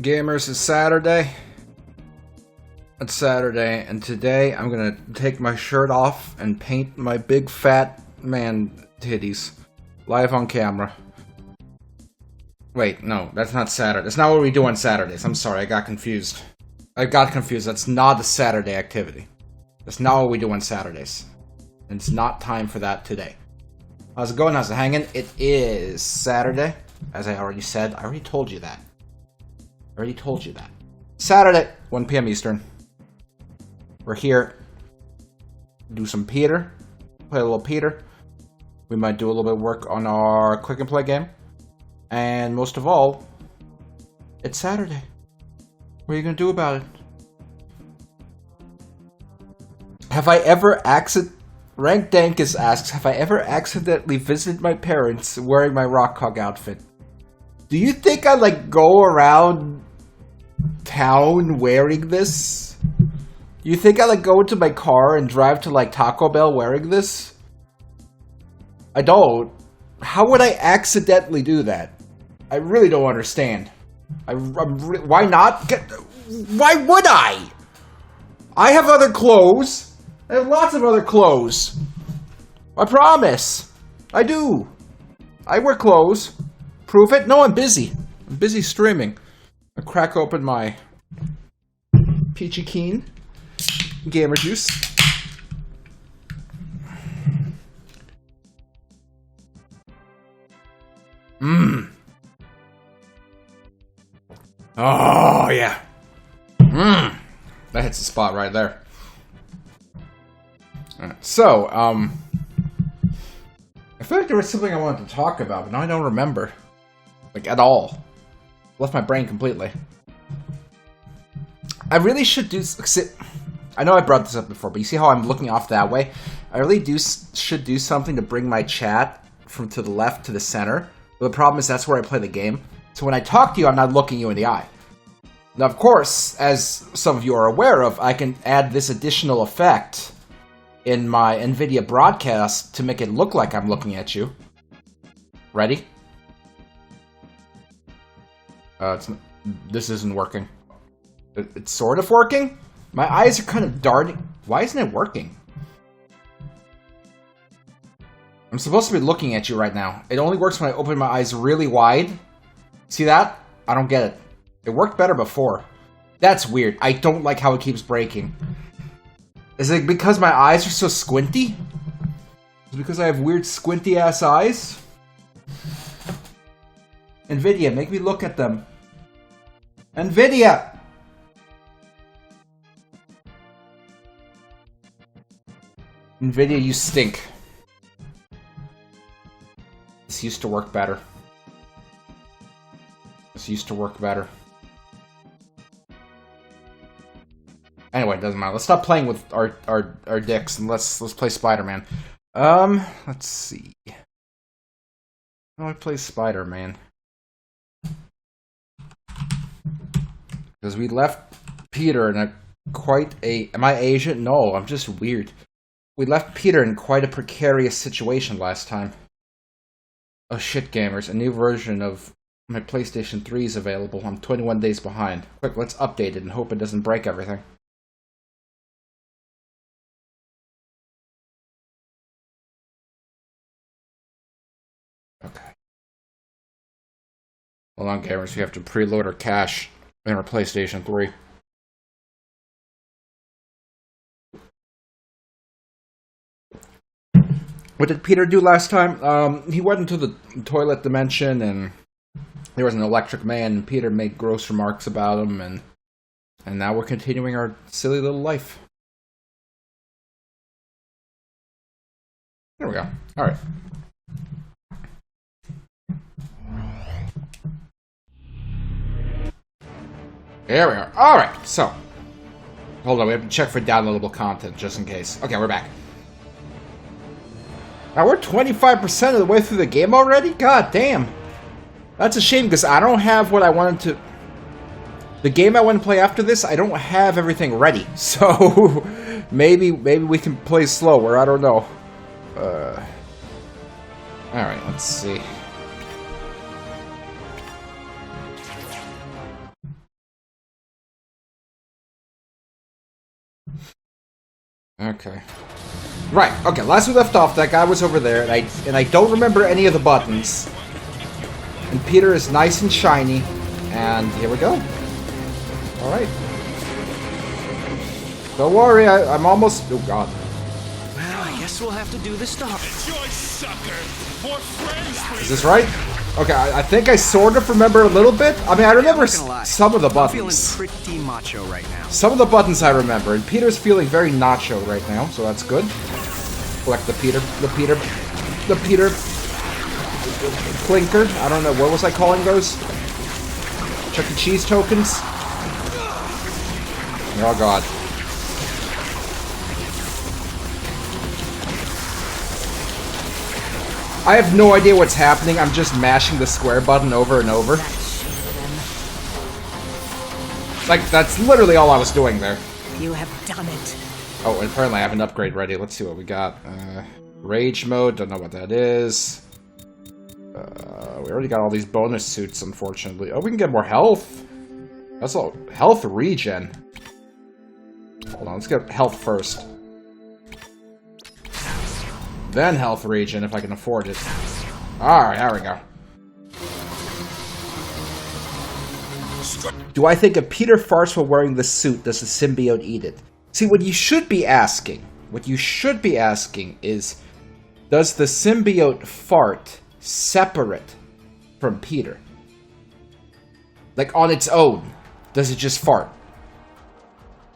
Gamers, it's Saturday. It's Saturday, and today I'm gonna take my shirt off and paint my big fat man titties live on camera. Wait, no, that's not Saturday. That's not what we do on Saturdays. I'm sorry, I got confused. That's not a Saturday activity. That's not what we do on Saturdays. And it's not time for that today. How's it going? How's it hanging? It is Saturday, as I already said. I already told you that. Saturday, 1 p.m. Eastern. We're here. Do some Peter. Play a little Peter. We might do a little bit of work on our click and play game. And most of all, it's Saturday. What are you going to do about it? Have I ever Rank Dankus asks, have I ever accidentally visited my parents wearing my rock hog outfit? Do you think I, go around town wearing this? You think I, go into my car and drive to, Taco Bell wearing this? I don't. How would I accidentally do that? I really don't understand. Why not? Why would I? I have other clothes. I have lots of other clothes. I promise. I do. I wear clothes. Prove it? No, I'm busy. I'm busy streaming. I crack open my Peachy Keen gamer juice. Mmm. Oh, yeah. Mmm. That hits the spot right there. Alright, so, I feel like there was something I wanted to talk about, but now I don't remember. At all. Left my brain completely. I really should do... I know I brought this up before, but you see how I'm looking off that way? I really should do something to bring my chat from to the left to the center. But the problem is that's where I play the game. So when I talk to you, I'm not looking you in the eye. Now, of course, as some of you are aware of, I can add this additional effect in my NVIDIA broadcast to make it look like I'm looking at you. Ready? This isn't working. It's sort of working? My eyes are kind of darting. Why isn't it working? I'm supposed to be looking at you right now. It only works when I open my eyes really wide. See that? I don't get it. It worked better before. That's weird. I don't like how it keeps breaking. Is it because my eyes are so squinty? Is it because I have weird squinty-ass eyes? NVIDIA, make me look at them. NVIDIA! NVIDIA, you stink. This used to work better. Anyway, it doesn't matter. Let's stop playing with our dicks and let's play Spider-Man. Let's see. How do I play Spider-Man? Because we left Peter in am I Asian? No, I'm just weird. We left Peter in quite a precarious situation last time. Oh shit, gamers. A new version of my PlayStation 3 is available. I'm 21 days behind. Quick, let's update it and hope it doesn't break everything. Okay. Hold on, gamers. We have to preload our cache in our PlayStation 3. What did Peter do last time? He went into the toilet dimension, and there was an electric man, and Peter made gross remarks about him, and now we're continuing our silly little life. There we go. Alright. There we are. Alright, so. Hold on, we have to check for downloadable content, just in case. Okay, we're back. Now we're 25% of the way through the game already? God damn. That's a shame, because I don't have what I wanted to... The game I want to play after this, I don't have everything ready. So, maybe we can play slower, I don't know. Alright, let's see. Okay. Right, okay, last we left off, that guy was over there, and I don't remember any of the buttons. And Peter is nice and shiny, and here we go. Alright. Don't worry, I'm almost... Oh, God. Well, I guess we'll have to do this to Enjoy, sucker! More friends! Is this right? Okay, I think I sort of remember a little bit. I mean, I remember some of the buttons. I'm feeling pretty macho right now. Some of the buttons I remember, and Peter's feeling very nacho right now, so that's good. Collect the Peter Clinker. I don't know, what was I calling those? Chuck E. Cheese tokens? Oh, God. I have no idea what's happening. I'm just mashing the square button over and over. Like, that's literally all I was doing there. You have done it. Oh, and apparently I have an upgrade ready. Let's see what we got. Rage mode. Don't know what that is. We already got all these bonus suits, unfortunately. Oh, we can get more health. That's all. Health regen. Hold on, let's get health first. Then health regen, if I can afford it. Alright, there we go. Do I think if Peter farts while wearing the suit, does the symbiote eat it? See, what you should be asking is, does the symbiote fart separate from Peter? Like, on its own, does it just fart?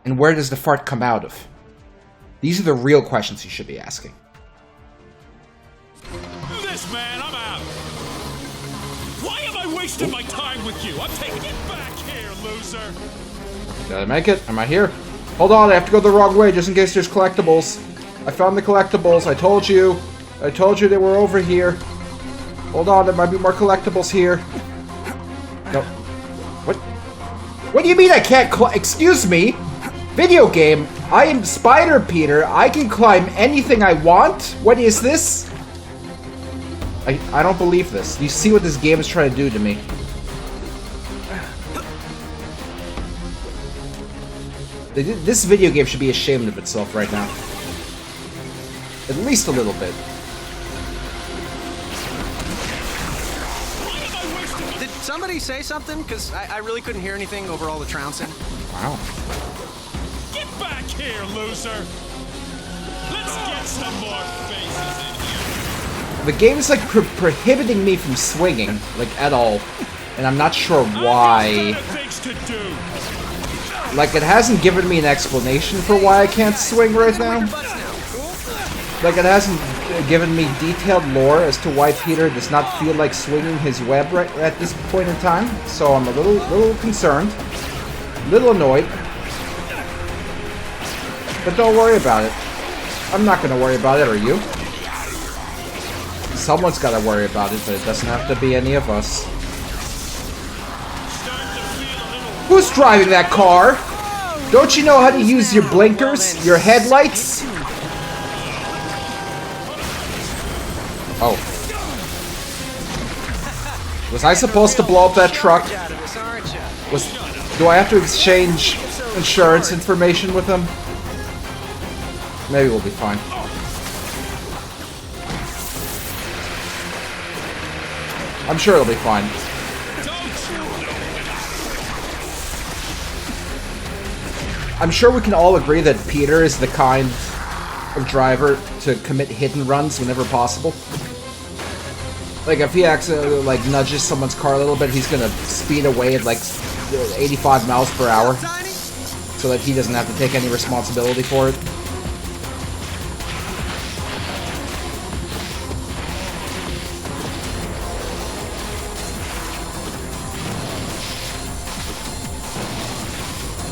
And where does the fart come out of? These are the real questions you should be asking. This man, I'm out! Why am I wasting my time with you? I'm taking it back here, loser! Did I make it? Am I here? Hold on, I have to go the wrong way just in case there's collectibles. I found the collectibles, I told you. I told you they were over here. Hold on, there might be more collectibles here. No. What do you mean I can't excuse me? Video game, I am Spider Peter. I can climb anything I want. What is this? I don't believe this. You see what this game is trying to do to me. This video game should be ashamed of itself right now. At least a little bit. Did somebody say something? Because I really couldn't hear anything over all the trouncing. Wow. Get back here, loser! Let's get some more faces in here. The game is like prohibiting me from swinging, like at all, and I'm not sure why. Like, it hasn't given me an explanation for why I can't swing right now. Like, it hasn't given me detailed lore as to why Peter does not feel like swinging his web right at this point in time. So I'm a little concerned, a little annoyed. But don't worry about it. I'm not going to worry about it, are you? Someone's got to worry about it, but it doesn't have to be any of us. Who's driving that car? Don't you know how to use your blinkers? Your headlights? Oh. Was I supposed to blow up that truck? Do I have to exchange insurance information with him? Maybe we'll be fine. I'm sure it'll be fine. I'm sure we can all agree that Peter is the kind of driver to commit hit and runs whenever possible. Like, if he accidentally, like, nudges someone's car a little bit, he's gonna speed away at, like, 85 miles per hour. So that he doesn't have to take any responsibility for it.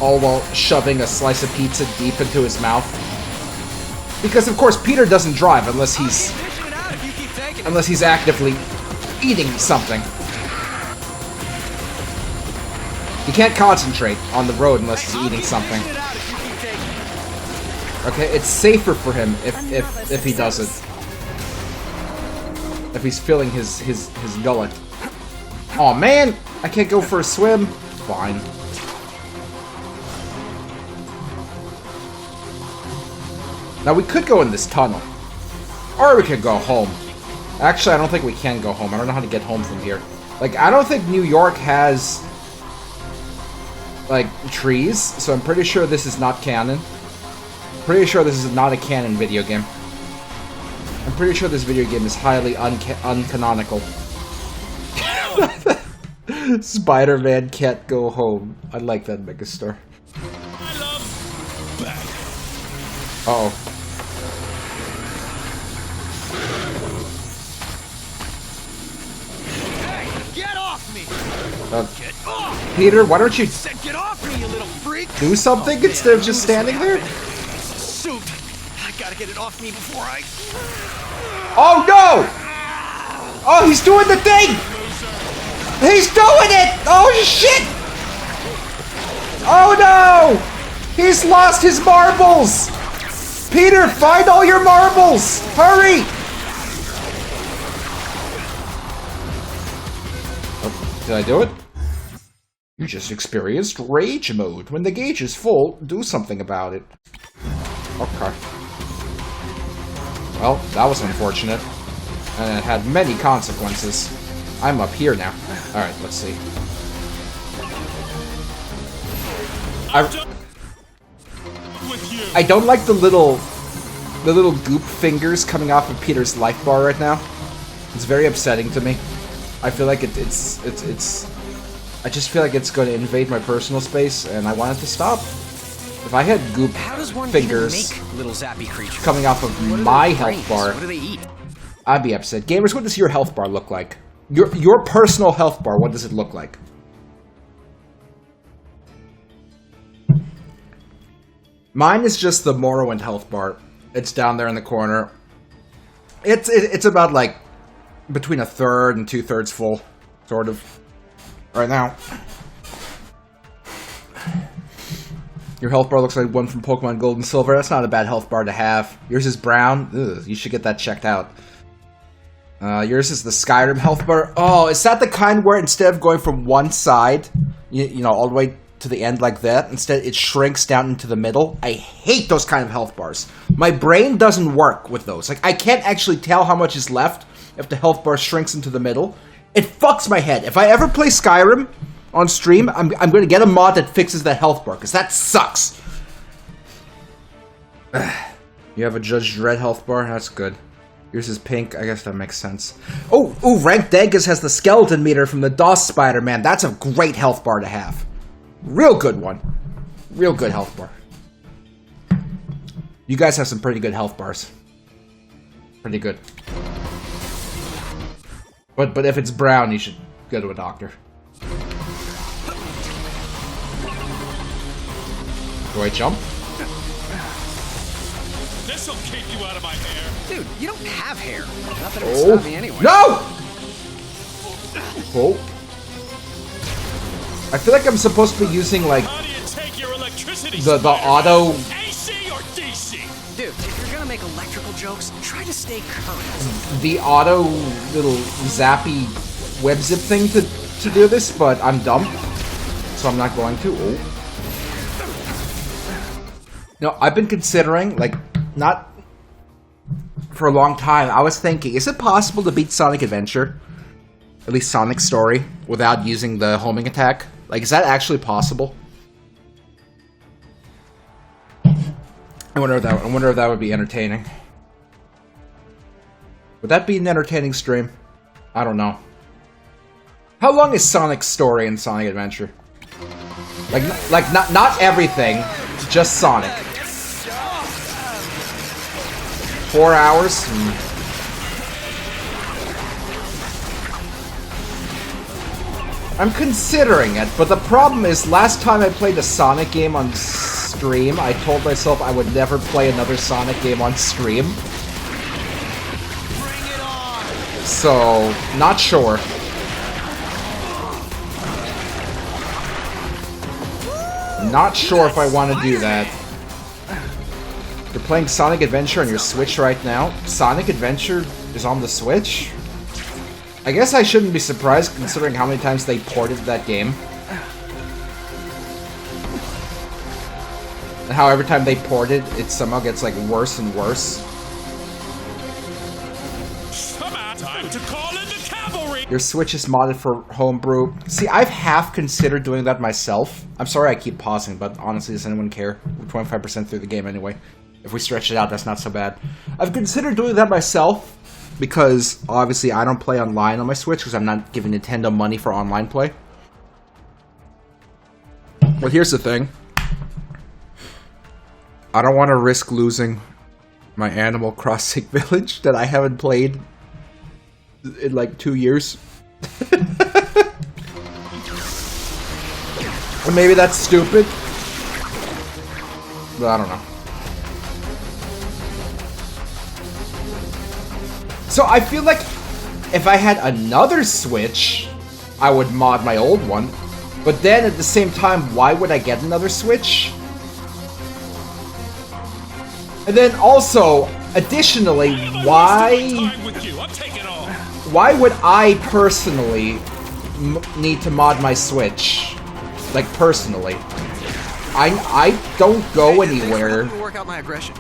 All while shoving a slice of pizza deep into his mouth. Because of course Peter doesn't drive unless he's actively eating something. He can't concentrate on the road unless he's eating something. Okay, it's safer for him if he does it. If he's filling his gullet. Aw, man! I can't go for a swim. Fine. Now, we could go in this tunnel. Or we could go home. Actually, I don't think we can go home. I don't know how to get home from here. Like, I don't think New York has, like, trees, so I'm pretty sure this is not canon. Pretty sure this is not a canon video game. I'm pretty sure this video game is highly uncanonical. Spider-Man can't go home. I like that megastar. I love back. Uh-oh. Hey, get off me! Get off! Peter, why don't you Said get off me, you little freak! do something instead of just standing there? Suit! I gotta get it off me before I... Oh no! Oh, he's doing the thing! He's doing it! Oh shit! Oh no! He's lost his marbles! Peter, find all your marbles! Hurry! Oh, did I do it? You just experienced rage mode. When the gauge is full, do something about it. Okay. Well, that was unfortunate. And it had many consequences. I'm up here now. Alright, let's see. I don't like the little goop fingers coming off of Peter's life bar right now. It's very upsetting to me. I feel like it's I just feel like it's going to invade my personal space, and I want it to stop. If I had goop fingers little zappy creatures? coming off of my health bar, What do they eat? I'd be upset. Gamers, what does your health bar look like? Your personal health bar, what does it look like? Mine is just the Morrowind health bar. It's down there in the corner. It's about like between a third and 2/3 full, sort of. Right now. Your health bar looks like one from Pokemon Gold and Silver. That's not a bad health bar to have. Yours is brown. Ugh, you should get that checked out. Yours is the Skyrim health bar. Oh, is that the kind where instead of going from one side, you know, all the way to the end like that, instead it shrinks down into the middle? I hate those kind of health bars. My brain doesn't work with those. Like, I can't actually tell how much is left if the health bar shrinks into the middle. It fucks my head. If I ever play Skyrim on stream, I'm going to get a mod that fixes that health bar, because that sucks. You have a Judge Dredd health bar? That's good. Yours is pink. I guess that makes sense. Oh, Rank Dankus has the skeleton meter from the DOS Spider-Man. That's a great health bar to have. Real good one. Real good health bar. You guys have some pretty good health bars. Pretty good. But if it's brown, you should go to a doctor. Do I jump? This'll keep you out of my hair. Dude, you don't have hair. Nothing to stop me anyway. No! Oh. I feel like I'm supposed to be using, like, How do you take your electricity? the auto... AC or DC? Dude, if you're gonna make electrical jokes, try to stay current. the auto little zappy web zip thing to do this, but I'm dumb, so I'm not going to. Oh. No, I've been considering, like, not for a long time, I was thinking, is it possible to beat Sonic Adventure, at least Sonic Story, without using the homing attack? Like, is that actually possible? I wonder if that would be entertaining. Would that be an entertaining stream? I don't know. How long is Sonic's story in Sonic Adventure? Like not everything, just Sonic. 4 hours? I'm considering it, but the problem is, last time I played a Sonic game on stream, I told myself I would never play another Sonic game on stream. Bring it on! So, not sure. Not sure if I want to do that. You're playing Sonic Adventure on your Switch right now? Sonic Adventure is on the Switch? I guess I shouldn't be surprised considering how many times they ported that game. And how every time they port it, it somehow gets like worse and worse. Time to call in the cavalry. Your Switch is modded for homebrew. See, I've half considered doing that myself. I'm sorry I keep pausing, but honestly, does anyone care? We're 25% through the game anyway. If we stretch it out, that's not so bad. I've considered doing that myself because obviously I don't play online on my Switch because I'm not giving Nintendo money for online play. But here's the thing. I don't want to risk losing my Animal Crossing village that I haven't played in like 2 years. Or maybe that's stupid. But I don't know. So I feel like if I had another Switch, I would mod my old one. But then at the same time, why would I get another Switch? And then also, additionally, why would I personally need to mod my Switch? Like, personally. I don't go anywhere To work out my aggression.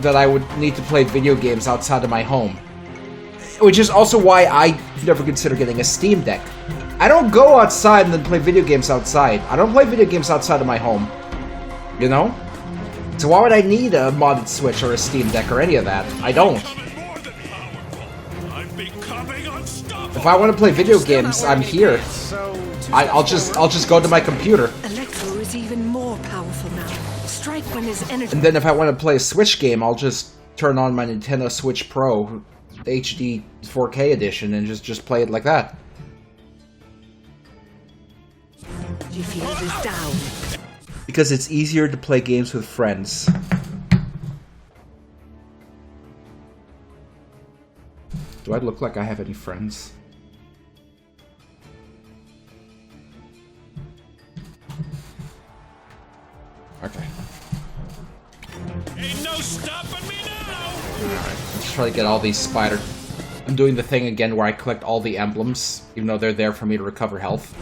that I would need to play video games outside of my home. Which is also why I never consider getting a Steam Deck. I don't go outside and then play video games outside. I don't play video games outside of my home. You know? So why would I need a modded Switch or a Steam Deck or any of that? I don't. If I want to play video games, I'm here. I'll just go to my computer. Electro is even more powerful now. Strike when his energy. And then if I want to play a Switch game, I'll just turn on my Nintendo Switch Pro HD 4K edition and just play it like that. Your field is down. Because it's easier to play games with friends. Do I look like I have any friends? Okay. Ain't no stopping me now. Alright, let's try to get all these spider... I'm doing the thing again where I collect all the emblems, even though they're there for me to recover health.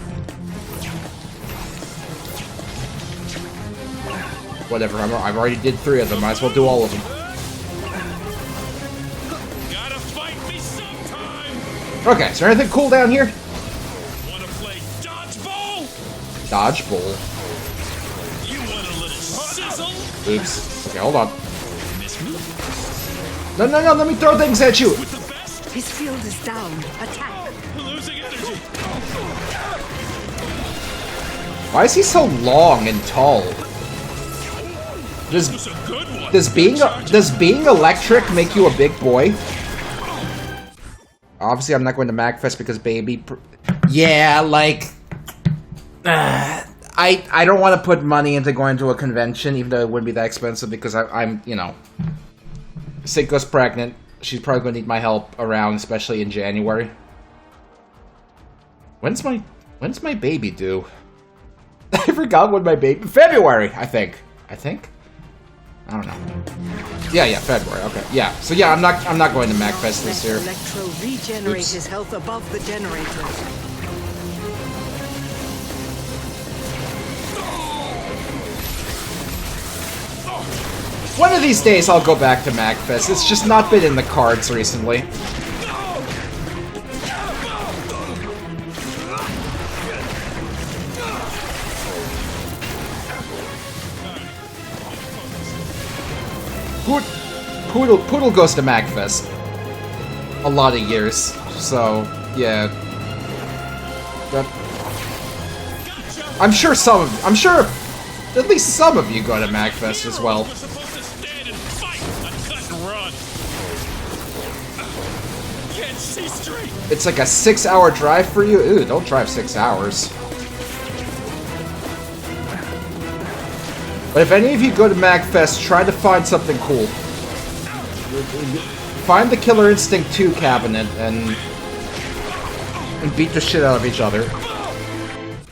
Whatever, I've already did 3 of them, might as well do all of them. Gotta fight me sometime. Okay, is there anything cool down here? Wanna play dodgeball? Dodgeball. You want a little sizzle? Oops. Okay, hold on. Miss me? No, let me throw things at you! With the best? His field is down. Attack. Losing energy. Why is he so long and tall? This was a good one. Does being electric make you a big boy? Obviously, I'm not going to MagFest because baby... Yeah, like... I don't want to put money into going to a convention, even though it wouldn't be that expensive, because I'm, you know... Seiko's pregnant. She's probably going to need my help around, especially in January. When's my baby due? I forgot when my baby... February, I think. I don't know. Yeah, February. Okay, yeah. So yeah, I'm not going to MagFest this year. Electro regenerate Oops. his health above the generator. One of these days I'll go back to MagFest. It's just not been in the cards recently. Poodle goes to MagFest a lot of years, so yeah. I'm sure at least some of you go to MagFest as well. It's like a 6-hour drive for you? Ooh, don't drive 6 hours. But if any of you go to MagFest, try to find something cool. Find the Killer Instinct 2 cabinet and beat the shit out of each other.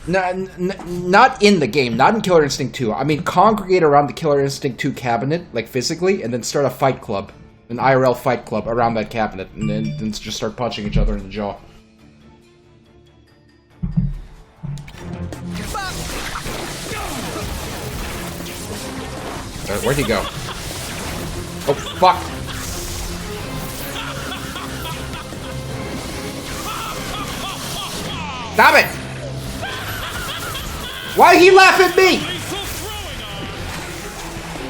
Not in the game, not in Killer Instinct 2. I mean, congregate around the Killer Instinct 2 cabinet, like physically, and then start a fight club. An IRL fight club around that cabinet, and then just start punching each other in the jaw. Where'd he go? Oh, fuck. Stop it! Why'd he laugh at me? Lethal throwing arm.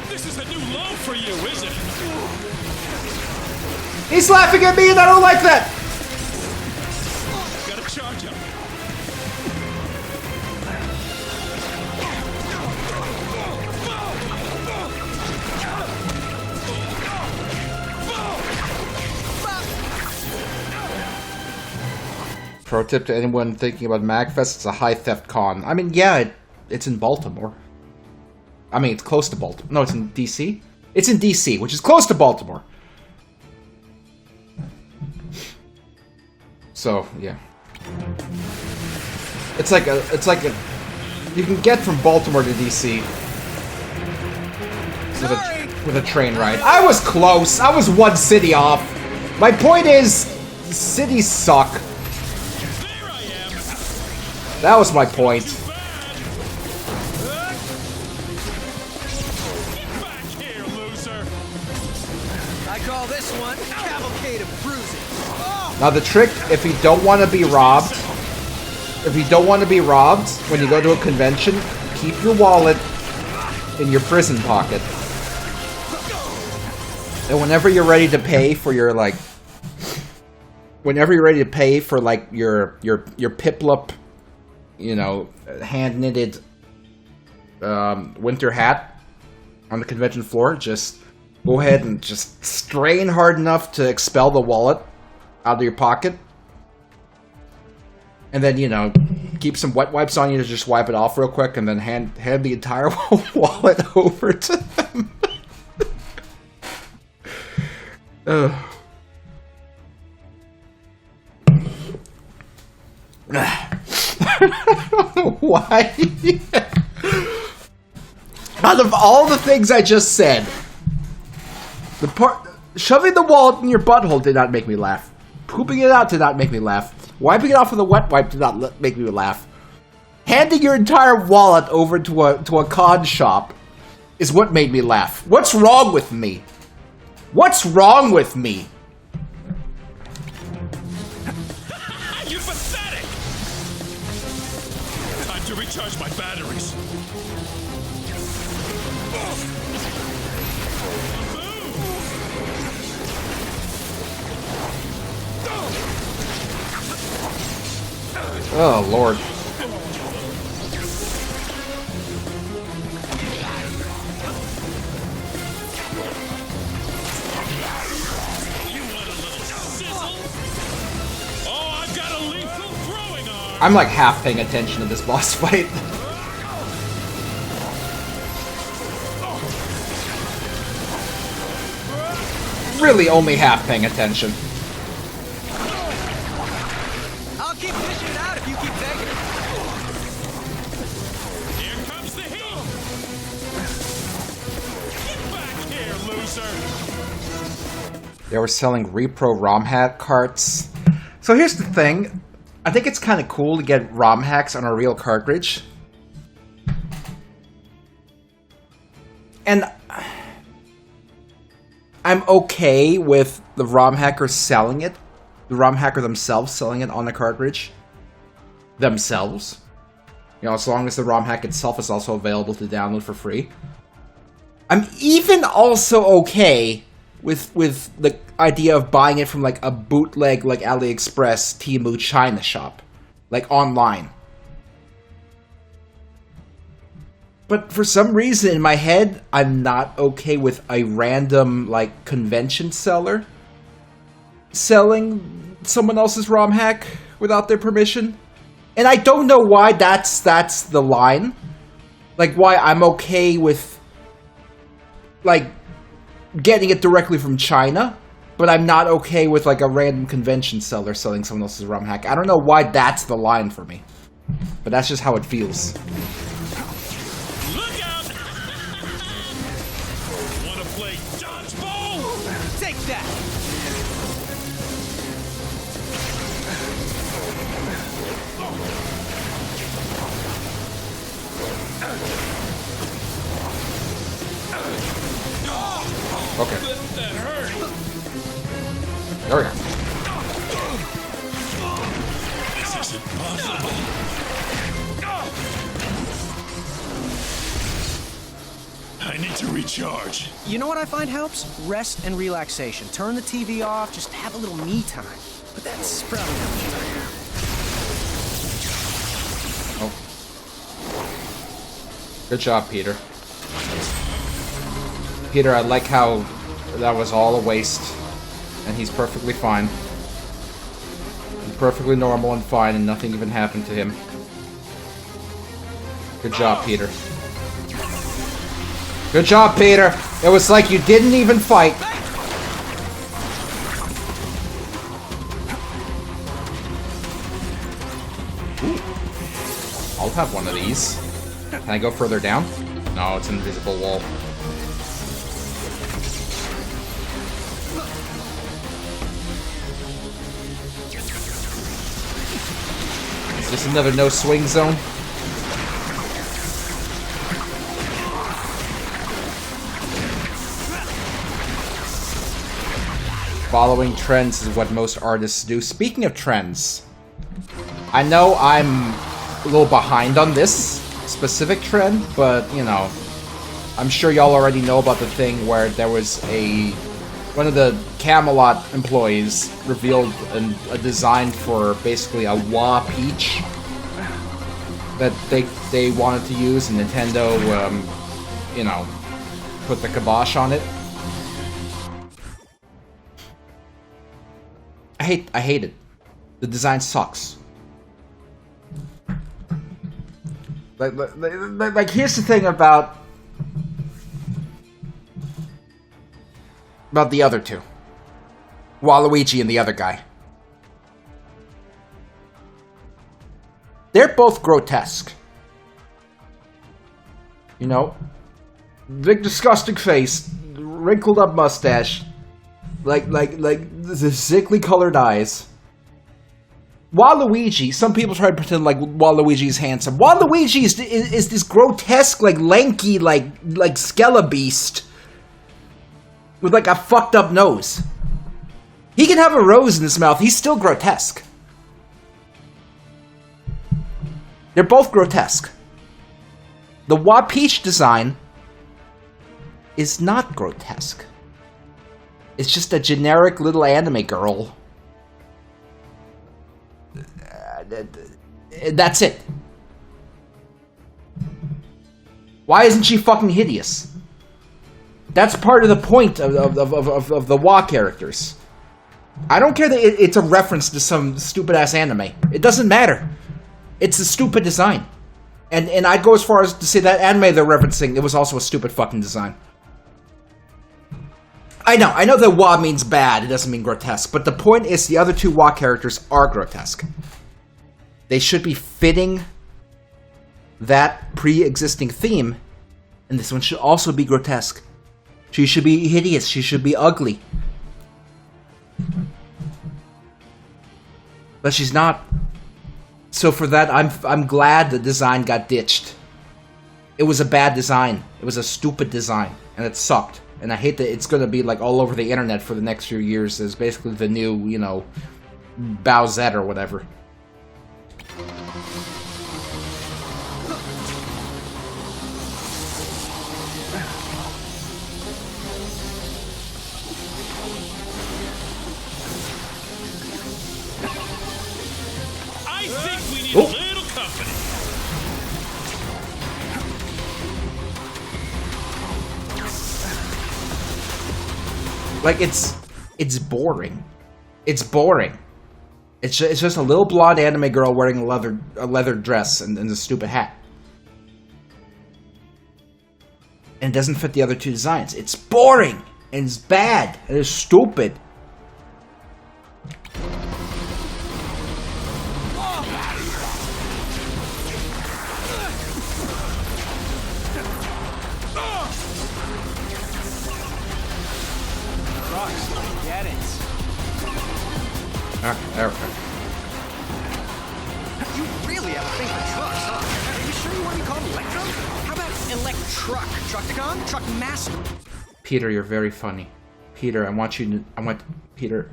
This is a new low for you, is it? He's laughing at me and I don't like that! Gotta charge up. Pro tip to anyone thinking about MagFest, it's a high theft con. I mean, yeah, it's in Baltimore. I mean, it's close to Baltimore. No, it's in DC? It's in DC, which is close to Baltimore. So, yeah. It's like a, you can get from Baltimore to DC with a train ride. I was close. I was one city off. My point is, cities suck. There I am. That was my point. Get back here, loser. I call this one Cavalcade of Bruising. Oh! Now the trick, if you don't want to be robbed, when you go to a convention, keep your wallet in your prison pocket. And whenever you're ready to pay for your your Piplup, you know, hand knitted winter hat on the convention floor, just go ahead and just strain hard enough to expel the wallet out of your pocket. And then, you know, keep some wet wipes on you to just wipe it off real quick, and then hand the entire wallet over to them. I don't know why. Out of all the things I just said, the part shoving the wallet in your butthole did not make me laugh. Pooping it out did not make me laugh. Wiping it off with a wet wipe did not make me laugh. Handing your entire wallet over to a con shop is what made me laugh. What's wrong with me? What's wrong with me? You pathetic. Time to recharge my batteries. Oh, Lord. I'm like half paying attention to this boss fight. Really only half paying attention. I'll keep dishing it out if you keep taking it. Here comes the heat. Get back here, loser. They were selling repro ROM hack carts. So here's the thing. I think it's kind of cool to get ROM hacks on a real cartridge. And I'm okay with the ROM hacker selling it. The ROM hacker themselves selling it on the cartridge. Themselves. You know, as long as the ROM hack itself is also available to download for free. I'm even also okay with the idea of buying it from like a bootleg like AliExpress, Temu, China shop. Like online. But for some reason in my head, I'm not okay with a random like convention seller selling someone else's ROM hack without their permission. And I don't know why that's the line. Like why I'm okay with like getting it directly from China, but I'm not okay with like a random convention seller selling someone else's ROM hack. I don't know why that's the line for me, but that's just how it feels. Look out! Wanna play dodgeball? Take that. Okay. That hurt. There we go. This is impossible. I need to recharge. You know what I find helps? Rest and relaxation. Turn the TV off, just have a little me time. But that's probably not what I am. Oh. Good job, Peter. Peter, I like how that was all a waste, and he's perfectly fine. He's perfectly normal and fine, and nothing even happened to him. Good job, Peter. Good job, Peter! It was like you didn't even fight. Ooh. I'll have one of these. Can I go further down? No, it's an invisible wall. Is this another no swing zone? Following trends is what most artists do. Speaking of trends, I know I'm a little behind on this specific trend, but, you know, I'm sure y'all already know about the thing where there was one of the Camelot employees revealed a design for basically a Wah Peach that they wanted to use, and Nintendo, you know, put the kibosh on it. I hate it. The design sucks. Like here's the thing about the other two. Waluigi and the other guy. They're both grotesque. You know? Big disgusting face, wrinkled up mustache, like the sickly colored eyes. Waluigi, some people try to pretend like Waluigi's handsome. Waluigi is this grotesque, like lanky, like Skelebeast with like a fucked up nose. He can have a rose in his mouth. He's still grotesque. They're both grotesque. The Wah Peach design is not grotesque. It's just a generic little anime girl. That's it. Why isn't she fucking hideous? That's part of the point of the Wah characters. I don't care that it's a reference to some stupid-ass anime. It doesn't matter. It's a stupid design. And I'd go as far as to say that anime they're referencing, it was also a stupid fucking design. I know that Wah means bad, it doesn't mean grotesque, but the point is the other two Wah characters are grotesque. They should be fitting that pre-existing theme, and this one should also be grotesque. She should be hideous, she should be ugly. But she's not. So for that, I'm glad the design got ditched. It was a bad design. It was a stupid design, and it sucked. And I hate that it's gonna be like all over the internet for the next few years as basically the new, you know, Bowsette or whatever. I think we need a little company. Like, it's boring. It's boring. It's just a little blonde anime girl wearing a leather dress and a stupid hat. And it doesn't fit the other two designs. It's boring, and it's bad, and it's stupid. Get it. There we go. You really have a thing for trucks, huh? Are you sure you want to be called Electro? How about Electruck? Truckticon? Truck Master? Peter, you're very funny. Peter, I want you to...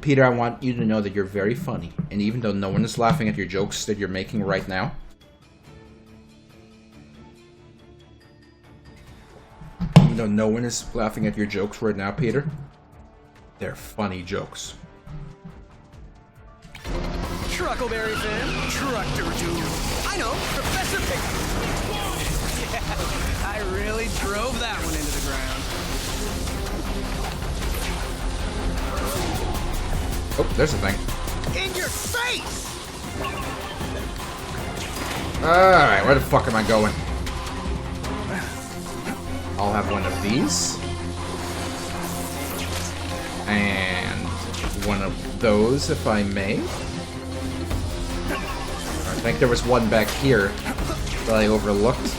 Peter, I want you to know that you're very funny. And even though no one is laughing at your jokes that you're making right now... Even though no one is laughing at your jokes right now, Peter... They're funny jokes. Truckleberry fan, Trucker Dude. I know, Professor Pig. Yeah, I really drove that one into the ground. Oh, there's a thing. In your face! Alright, where the fuck am I going? I'll have one of these. And one of those, if I may. I think there was one back here that I overlooked.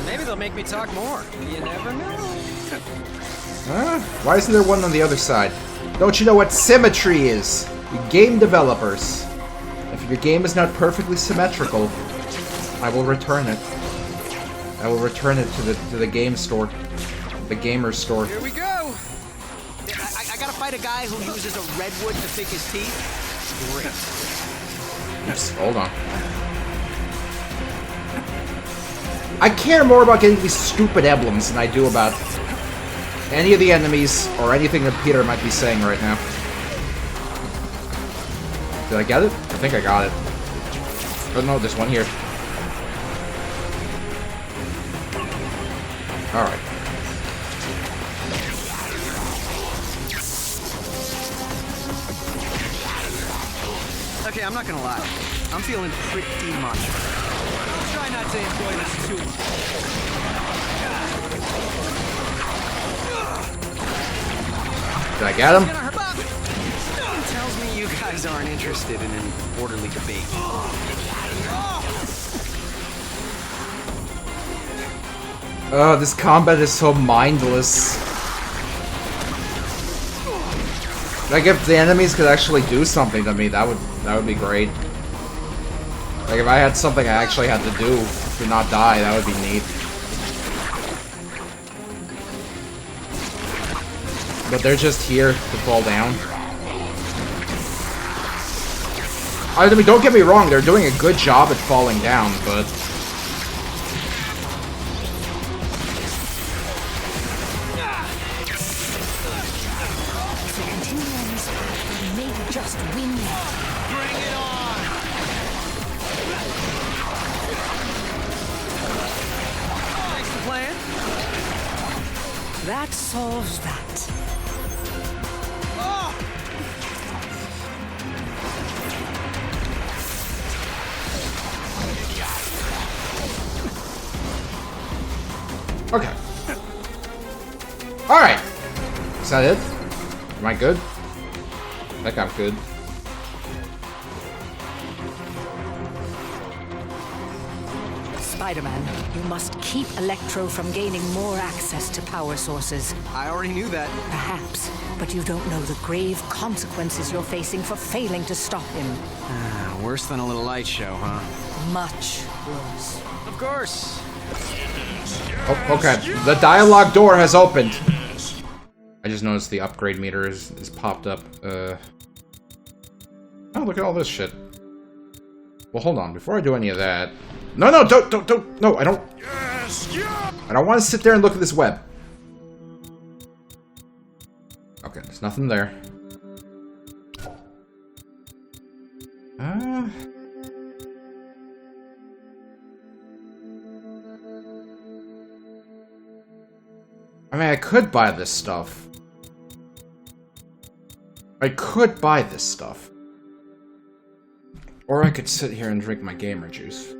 Maybe they'll make me talk more. You never know. Why isn't there one on the other side? Don't you know what symmetry is? You game developers. If your game is not perfectly symmetrical, I will return it. I will return it to the game store. The gamer store. Here we go! I gotta fight a guy who uses a redwood to pick his teeth. Great. Yes, hold on. I care more about getting these stupid emblems than I do about any of the enemies or anything that Peter might be saying right now. Did I get it? I think I got it. Oh no, there's one here. Alright. Okay, I'm not gonna lie. I'm feeling pretty much. Try not to enjoy this too much. Did I get him? Tells me you guys aren't interested in an orderly debate. Oh, this combat is so mindless. Like, if the enemies could actually do something to me, that would be great. Like, if I had something I actually had to do to not die, that would be neat. But they're just here to fall down. I mean, don't get me wrong, they're doing a good job at falling down, but... Just win. Bring it on! What's the plan? That solves that. Oh! Okay. Alright. Is that it? Am I good? I think I'm good. Spider-Man, you must keep Electro from gaining more access to power sources. I already knew that. Perhaps, but you don't know the grave consequences you're facing for failing to stop him. Worse than a little light show, huh? Much worse. Of course. Oh, okay. The dialogue door has opened. I just noticed the upgrade meter is popped up. Oh, look at all this shit. Well, hold on. Before I do any of that... No, don't. No, I don't... I don't want to sit there and look at this web. Okay, there's nothing there. I mean, I could buy this stuff. Or I could sit here and drink my gamer juice.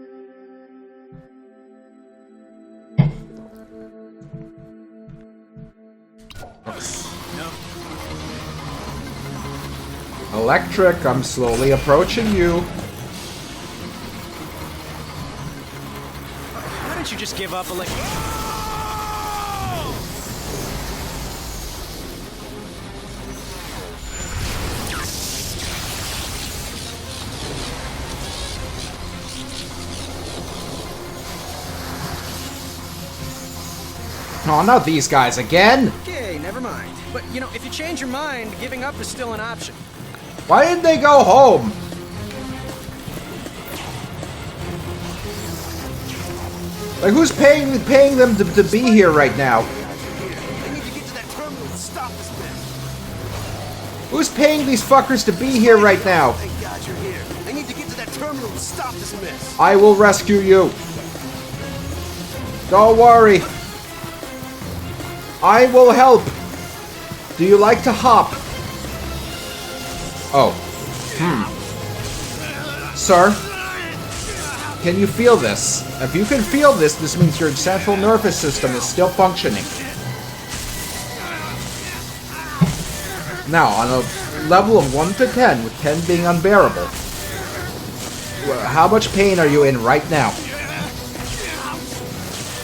No. Electric, I'm slowly approaching you. Why don't you just give up, Oh, not these guys again! Okay, never mind. But, you know, if you change your mind, giving up is still an option. Why didn't they go home? Like, who's paying them to be here right now? I need to get to that terminal and stop this mess. Who's paying these fuckers to be here right now? Thank God you're here. I need to get to that terminal and stop this mess. I will rescue you. Don't worry. I will help. Do you like to hop? Oh. Sir? Can you feel this? If you can feel this, this means your central nervous system is still functioning. Now, on a level of 1 to 10, with 10 being unbearable, how much pain are you in right now?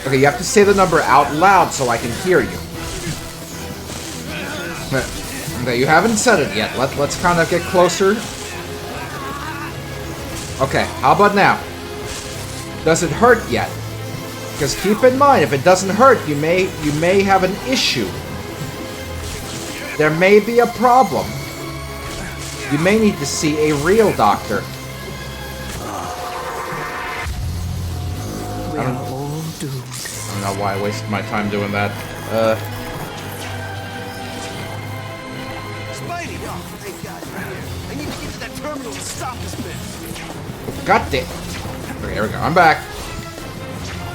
Okay, you have to say the number out loud so I can hear you. Okay, you haven't said it yet. Let's kind of get closer. Okay, how about now? Does it hurt yet? Because keep in mind, if it doesn't hurt, you may have an issue. There may be a problem. You may need to see a real doctor. We are all doomed. I don't know why I wasted my time doing that. Spidey! Oh, thank God you're here. I need to get to that terminal and stop this mess. Got it. Okay, here we go. I'm back.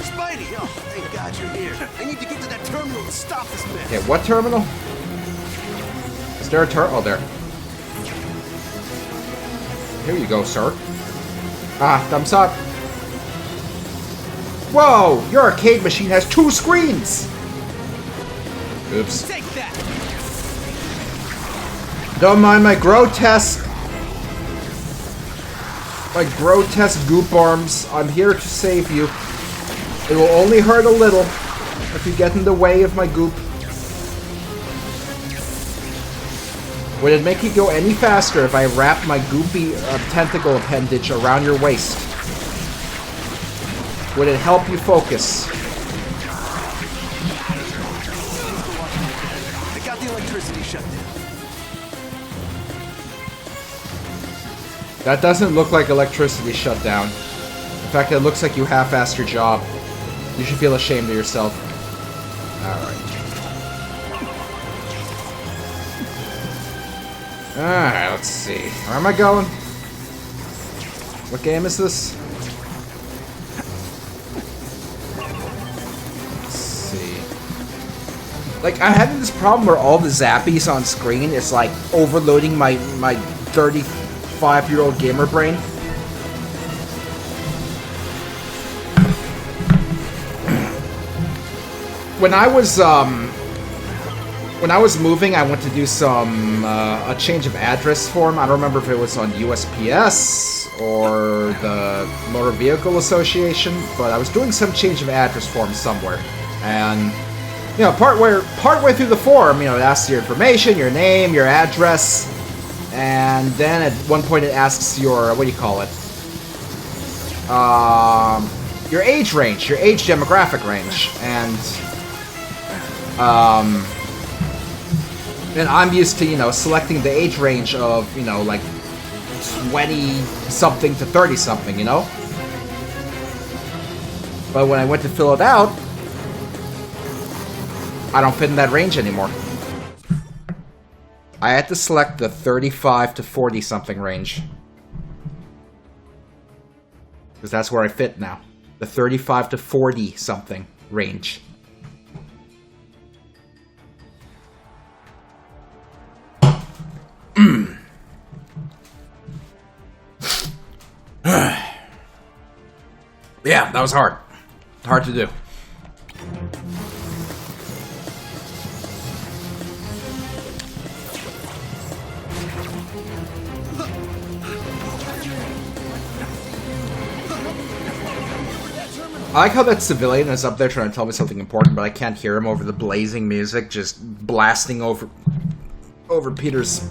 Spidey! Oh, thank God you're here. I need to get to that terminal and stop this mess. Okay, what terminal? Is there a terminal? Oh, there. Here you go, sir. Ah, thumbs up. Whoa! Your arcade machine has 2 screens! Oops. Take that! Don't mind my grotesque goop arms. I'm here to save you. It will only hurt a little if you get in the way of my goop. Would it make you go any faster if I wrap my goopy tentacle appendage around your waist? Would it help you focus? I got the electricity shut down. That doesn't look like electricity shut down. In fact, it looks like you half-assed your job. You should feel ashamed of yourself. Alright. Alright, let's see. Where am I going? What game is this? Let's see. Like, I'm having this problem where all the zappies on screen is like overloading my 35-year-old gamer brain. When I was moving, I went to do some a change of address form. I don't remember if it was on USPS or the Motor Vehicle Association, but I was doing some change of address form somewhere. And you know, partway through the form, you know, it asks your information, your name, your address, and then at one point it asks your, what do you call it? Your age range, your age demographic range, and I'm used to, you know, selecting the age range of, you know, like 20-something to 30-something, you know? But when I went to fill it out, I don't fit in that range anymore. I had to select the 35 to 40-something range. Because that's where I fit now. The 35 to 40-something range. Yeah, that was hard. Hard to do. I like how that civilian is up there trying to tell me something important, but I can't hear him over the blazing music just blasting over Peter's,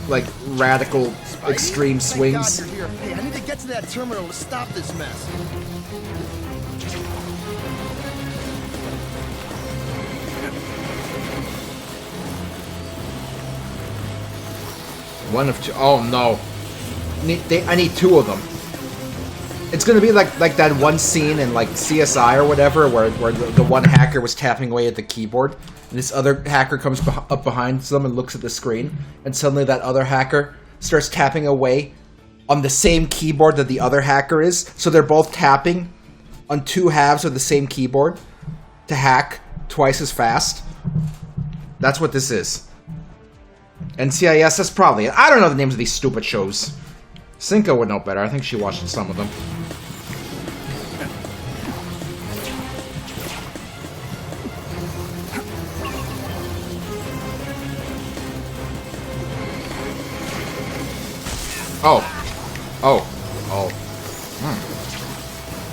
like, radical, extreme swings. Thank God you're here. Hey, I need to get to that terminal to stop this mess. One of two. Oh no. I need two of them. It's gonna be like that one scene in like CSI or whatever where the one hacker was tapping away at the keyboard and this other hacker comes up behind them and looks at the screen and suddenly that other hacker starts tapping away on the same keyboard that the other hacker is. So they're both tapping on two halves of the same keyboard to hack twice as fast. That's what this is. NCIS, that's probably it. I don't know the names of these stupid shows. Cinco would know better. I think she watched some of them. Oh.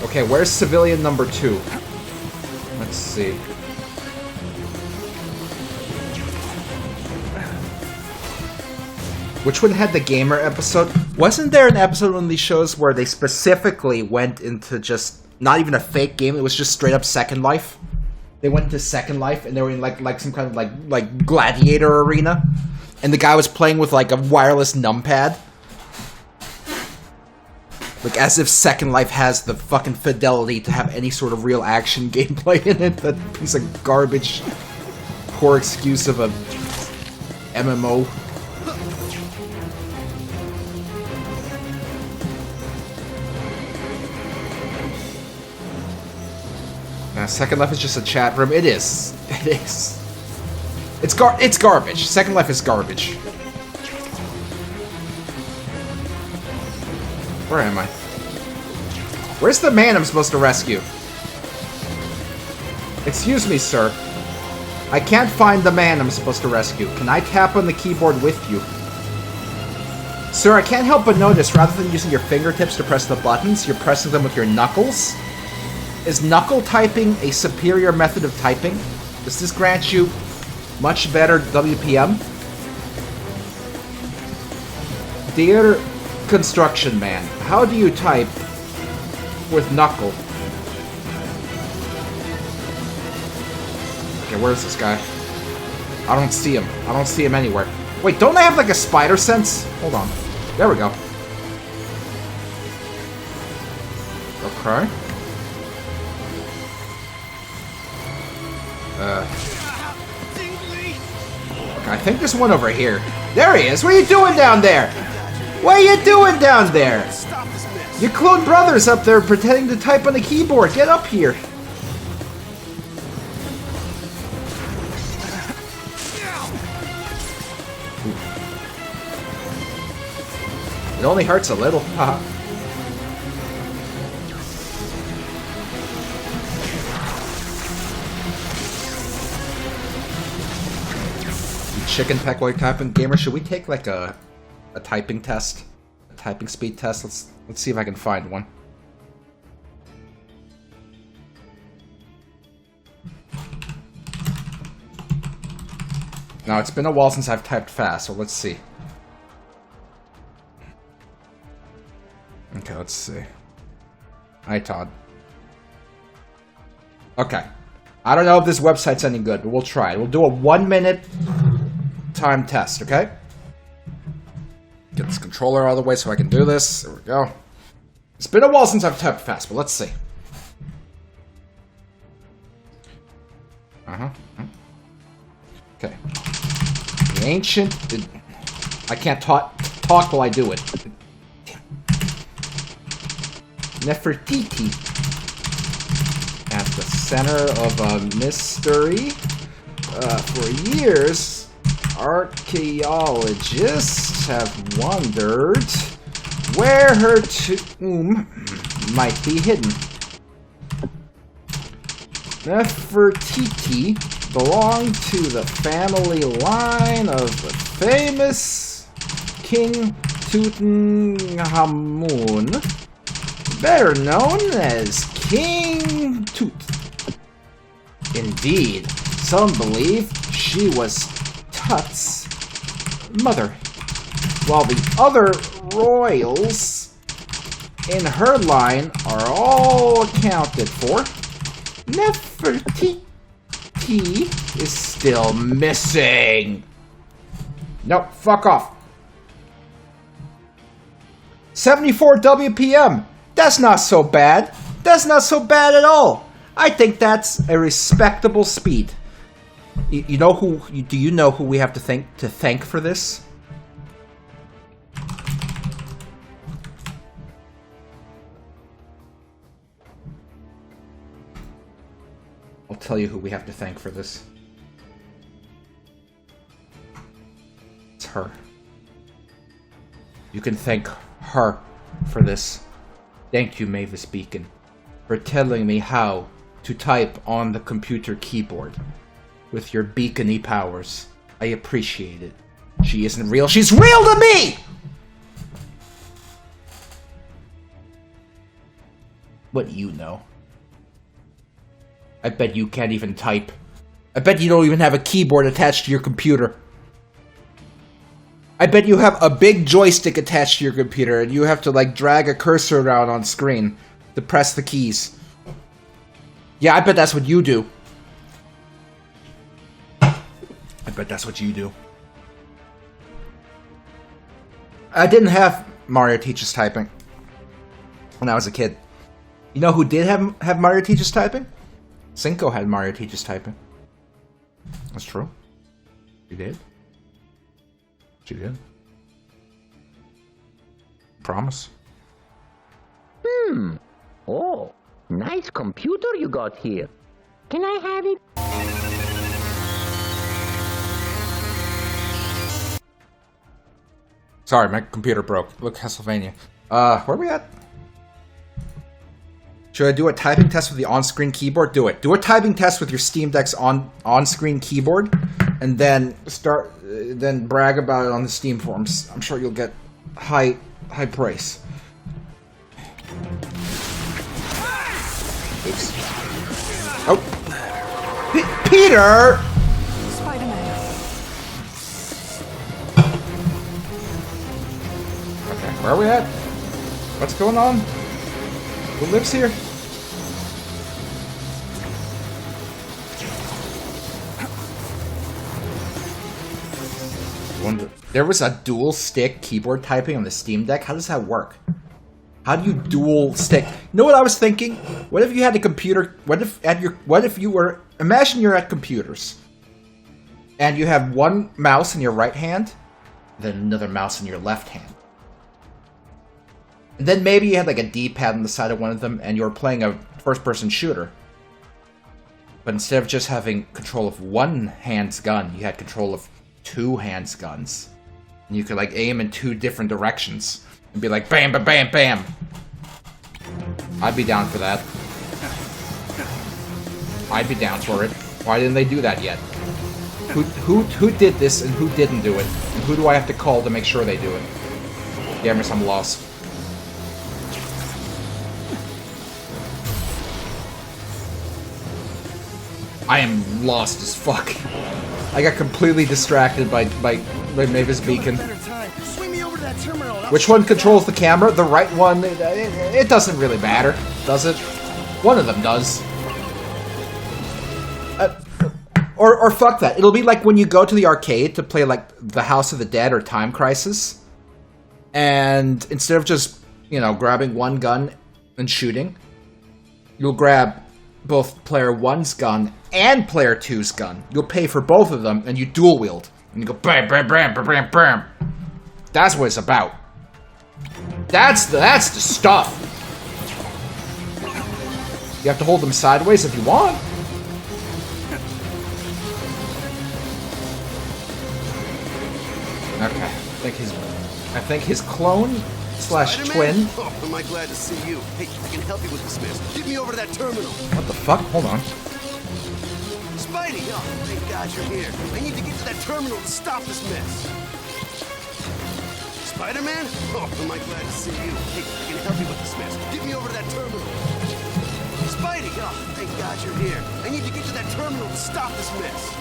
Okay, where's civilian number 2? Let's see. Which one had the gamer episode? Wasn't there an episode on these shows where they specifically went into just not even a fake game? It was just straight up Second Life. They went to Second Life and they were in like some kind of like gladiator arena, and the guy was playing with like a wireless numpad. Like, as if Second Life has the fucking fidelity to have any sort of real action gameplay in it. That piece of garbage. Poor excuse of a MMO. Second Life is just a chat room. It is. It is. It's garbage. Second Life is garbage. Where am I? Where's the man I'm supposed to rescue? Excuse me, sir. I can't find the man I'm supposed to rescue. Can I tap on the keyboard with you? Sir, I can't help but notice, rather than using your fingertips to press the buttons, you're pressing them with your knuckles. Is knuckle typing a superior method of typing? Does this grant you much better WPM? Dear construction man, how do you type with knuckle? Okay, where's this guy? I don't see him. I don't see him anywhere. Wait, don't I have like a spider sense? Hold on. There we go. Okay. Okay, I think there's one over here. There he is! What are you doing down there? What are you doing down there? Your clone brother's up there pretending to type on the keyboard. Get up here. It only hurts a little. Haha. Chicken peck while you're typing. Gamer, should we take like a typing test? A typing speed test? Let's see if I can find one. Now, it's been a while since I've typed fast, so let's see. Okay, let's see. Hi, Todd. Okay. I don't know if this website's any good, but we'll try it. We'll do a 1-minute time test, okay? Get this controller out of the way so I can do this. There we go. It's been a while since I've typed fast, but let's see. Okay. The ancient... I can't talk while I do it. Nefertiti. At the center of a mystery. For years, archaeologists have wondered where her tomb might be hidden. Nefertiti belonged to the family line of the famous King Tutankhamun, better known as King Tut. Indeed, some believe she was Tut's mother, while the other royals in her line are all accounted for. Nefertiti is still missing. Nope, fuck off. 74 WPM. That's not so bad. That's not so bad at all. I think that's a respectable speed. You know who? Do you know who we have to thank for this? I'll tell you who we have to thank for this. It's her. You can thank her for this. Thank you, Mavis Beacon, for telling me how to type on the computer keyboard with your beacony powers. I appreciate it. She isn't real. She's real to me! What do you know? I bet you can't even type. I bet you don't even have a keyboard attached to your computer. I bet you have a big joystick attached to your computer and you have to like drag a cursor around on screen to press the keys. Yeah, I bet that's what you do. I bet that's what you do. I didn't have Mario Teaches Typing when I was a kid. You know who did have Mario Teaches Typing? Cinco had Mario Teaches Typing. That's true. She did. She did. Promise. Oh, nice computer you got here. Can I have it? Sorry, my computer broke. Look, Castlevania. Where are we at? Should I do a typing test with the on-screen keyboard? Do it. Do a typing test with your Steam Deck's on-screen keyboard, and then then brag about it on the Steam forums. I'm sure you'll get high praise. Oops. Oh, Peter! Spider-Man. Okay, where are we at? What's going on? Who lives here? There was a dual stick keyboard typing on the Steam Deck. How does that work? How do you dual stick? You know what I was thinking? What if you had a computer? What if you were? Imagine you're at computers, and you have one mouse in your right hand, then another mouse in your left hand. And then maybe you had like a D-pad on the side of one of them, and you were playing a first-person shooter. But instead of just having control of one hand's gun, you had control of two hands guns. And you could like aim in two different directions. And be like, bam, bam, bam, bam. I'd be down for that. I'd be down for it. Why didn't they do that yet? Who did this and who didn't do it? And who do I have to call to make sure they do it? Gamers, I'm lost. I am lost as fuck. I got completely distracted by Mavis Beacon. Which one controls the camera? The right one? It doesn't really matter, does it? One of them does. Or fuck that. It'll be like when you go to the arcade to play like the House of the Dead or Time Crisis. And instead of just, you know, grabbing one gun and shooting, you'll grab both player 1's gun and player 2's gun. You'll pay for both of them and you dual wield. And you go bam, bam, bam, bam, bam, bam. That's what it's about. That's the stuff. You have to hold them sideways if you want. Okay, I think his clone slash twin. Oh, am I glad to see you? Hey, I can help you with this mess. Get me over to that terminal. What the fuck? Hold on. Spidey! Oh, thank God you're here. I need to get to that terminal to stop this mess. Spider-Man? Oh, am I glad to see you? Hey, I can help you with this mess. Get me over to that terminal. Spidey! Oh, thank God you're here. I need to get to that terminal to stop this mess.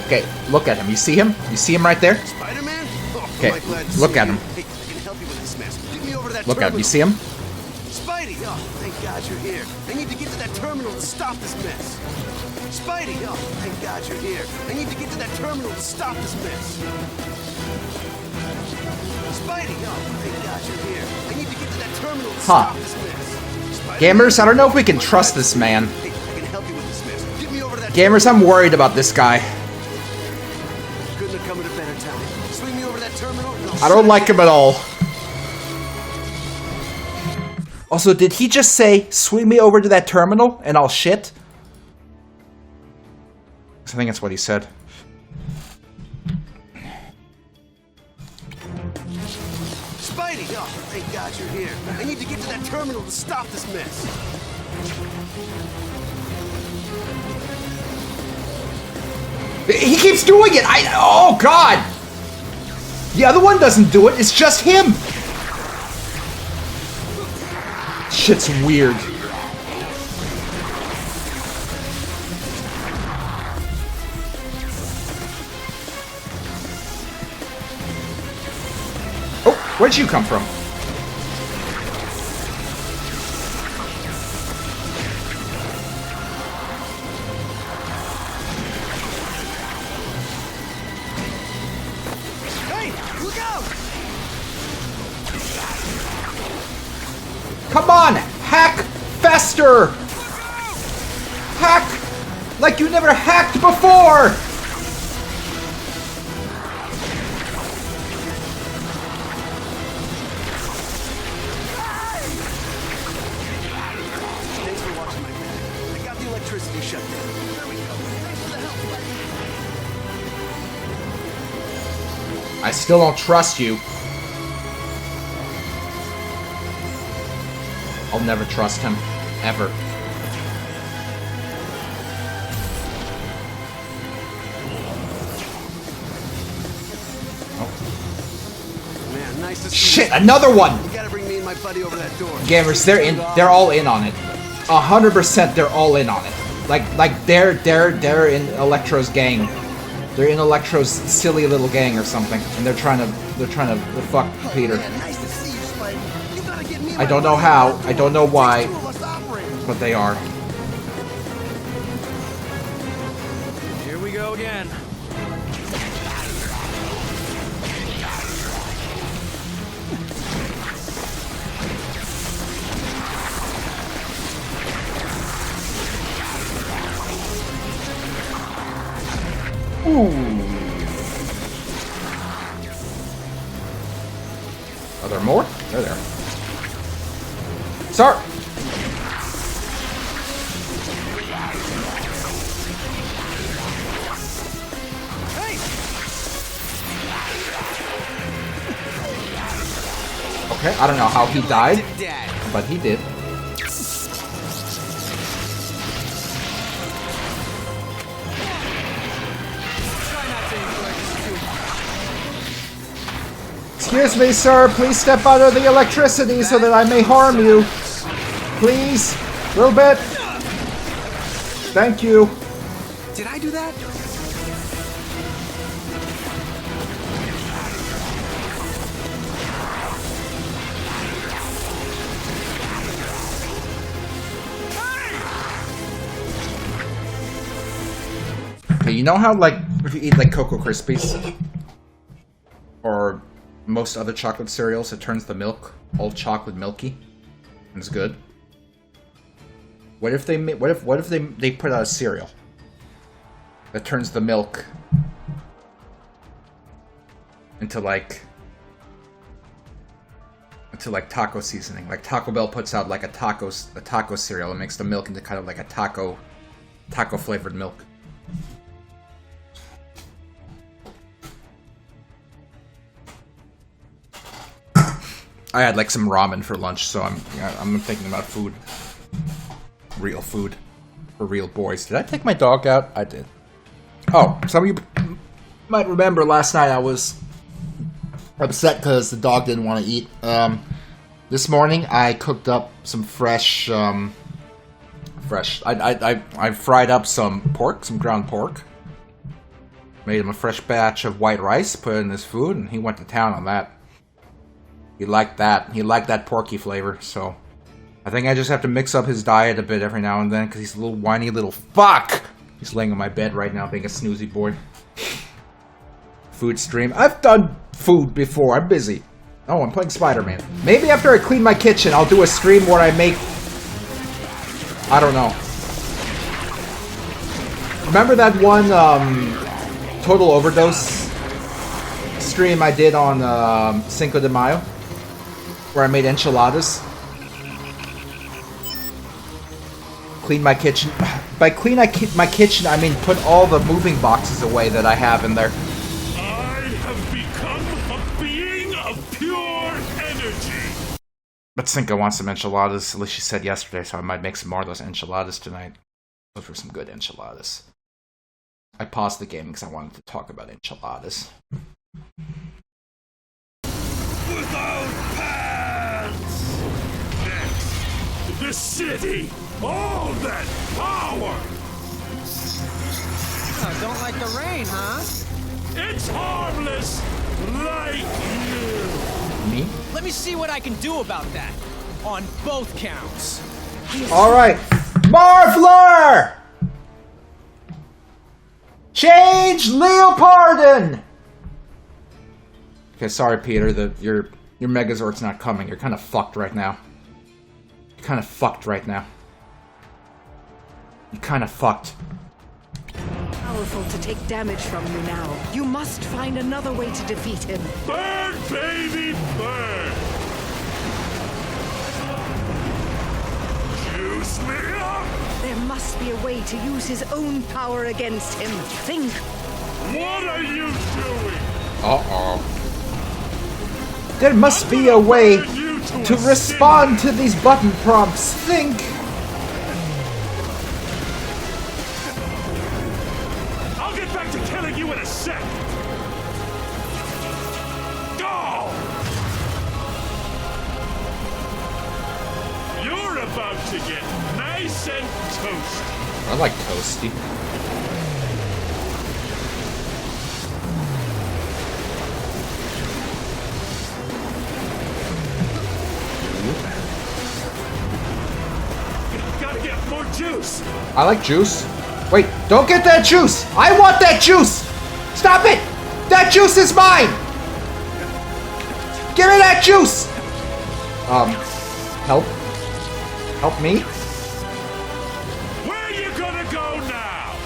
Okay, look at him. You see him? You see him right there? Spider-Man? Oh, okay, am I glad to look see at him. You? Hey, I can help you with this mess. Get me over to that look terminal. at him. You see him? Spidey! Oh, thank God you're here. I need to get to that terminal to stop this mess. Spidey! Oh, thank God you're here. I need to get to that terminal to stop this mess. Spidey! Oh, thank God God you're here. I need to get to that terminal to Huh. stop this mess. Spider-Man, Gamers, I don't know if we can trust this man. Hey, I can help you with this mess. Get me over to that Gamers, I'm worried about this guy. Couldn't have come at a better time. Swing me over to that terminal. And I'll I don't shut like it him at all. Also, did he just say, swing me over to that terminal and I'll shit? I think that's what he said. Spidey! Oh, thank God you're here. I need to get to that terminal to stop this mess. He keeps doing it! Oh, God! The other one doesn't do it, it's just him! Shit's weird. Oh, where'd you come from? Hey, look out! Come on! Hack faster! Hack like you never hacked before! Thanks for watching my back. I got the electricity shut down. There we go. Thanks for the help, Spidey. I still don't trust you. I'll never trust him. Ever. Man, nice to see Shit, you. another one! You gotta bring me and my buddy over that door. Gamers, they're all in on it. 100% they're all in on it. Like they're in Electro's gang. They're in Electro's silly little gang or something, and they're trying to fuck Peter. Man, nice to see you, Spidey. You gotta get me and I my don't know buddy how, over that I door. don't know why, Takes two of us to operate. but they are. Here we go again. Are there more? They're there. Start! Okay, I don't know how he died, Dad. but he did. Try not to enjoy this too much. Excuse me, sir. Please step out of the electricity so that I may harm you. Please. A little bit. Thank you. Did I do that? Okay, you know how, like, if you eat, like, Cocoa Krispies, or most other chocolate cereals, it turns the milk all chocolate milky, and it's good? What if they what if they put out a cereal that turns the milk into like taco seasoning? Like Taco Bell puts out like a taco cereal and makes the milk into kind of like a taco flavored milk. I had like some ramen for lunch, so I'm thinking about food. Real food. For real boys. Did I take my dog out? I did. Oh, some of you might remember last night I was upset because the dog didn't want to eat. This morning I cooked up some fresh I fried up some pork, some ground pork. Made him a fresh batch of white rice, put it in his food, and he went to town on that. He liked that. He liked that porky flavor, so I think I just have to mix up his diet a bit every now and then, because he's a little whiny little fuck! He's laying on my bed right now being a snoozy boy. Food stream. I've done food before. I'm busy. Oh, I'm playing Spider-Man. Maybe after I clean my kitchen, I'll do a stream where I make... I don't know. Remember that one Total Overdose stream I did on Cinco de Mayo? Where I made enchiladas? Clean my kitchen. By clean my kitchen, I mean put all the moving boxes away that I have in there. I have become a being of pure energy. But Cinco wants some enchiladas, at least she said yesterday, so I might make some more of those enchiladas tonight. Those were some good enchiladas. I paused the game because I wanted to talk about enchiladas. Without pants! Next, the city! All that power! Oh, don't like the rain, huh? It's harmless, like you! Me? Let me see what I can do about that. On both counts. Alright. Marfler! Change Leopardon! Okay, sorry, Peter. Your Megazord's not coming. You're kind of fucked right now. You're kind of fucked right now. You're kind of fucked. Powerful to take damage from you now. You must find another way to defeat him. Burn, baby, burn! Juice me up! There must be a way to use his own power against him. Think. What are you doing? Uh-oh. There must be a way to respond to these button prompts. Think. I'll get back to killing you in a sec! Go! You're about to get nice and toasty. I like toasty. Gotta get more juice! I like juice. Wait, don't get that juice! I want that juice! Stop it! That juice is mine! Give me that juice! Help? Help me? Where you gonna go now?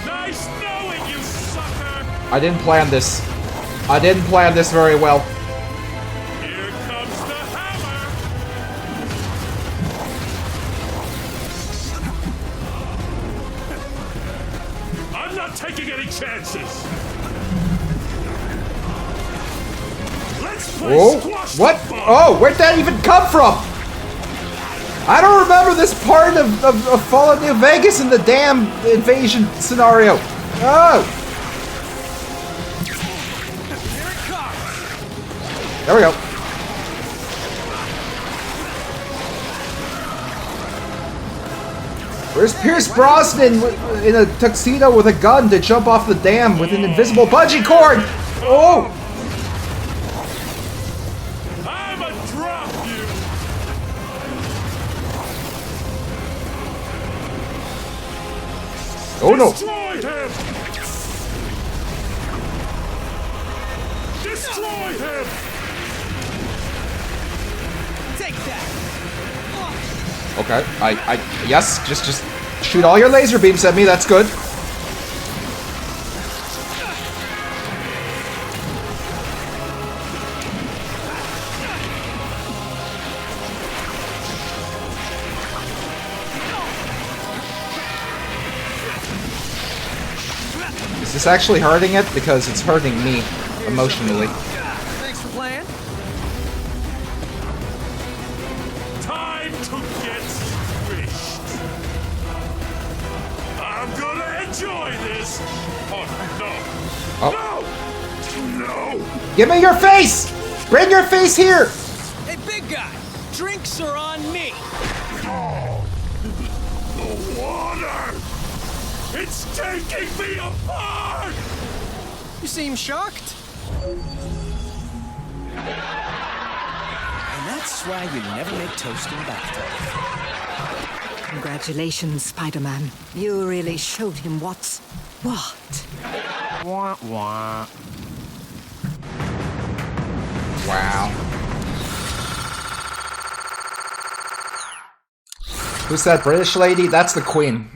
Nice knowing you, sucker! I didn't plan this. I didn't plan this very well. Here comes the hammer! I'm not taking any chances! Let's play Oh, squash what? the ball. Oh, where'd that even come from? I don't remember this part of Fallout New Vegas in the damn invasion scenario. Oh! Here it comes. There we go. Where's Pierce Brosnan in a tuxedo with a gun to jump off the dam with an invisible bungee cord? Oh! I'ma drop you! Oh no! Destroy him! Destroy him! Take that. Okay, yes, just shoot all your laser beams at me, that's good. Is this actually hurting it? Because it's hurting me emotionally. Thanks for playing. Time to get squished. I'm gonna enjoy this. Oh, no. No! No! Give me your face! Bring your face here! Hey, big guy. Drinks are on me. Oh, the water! It's taking me apart! You seem shocked. And that's why you never make toast in the bathtub. Congratulations, Spider-Man. You really showed him what's what. Wah, wah. Wow. Who's that British lady? That's the Queen.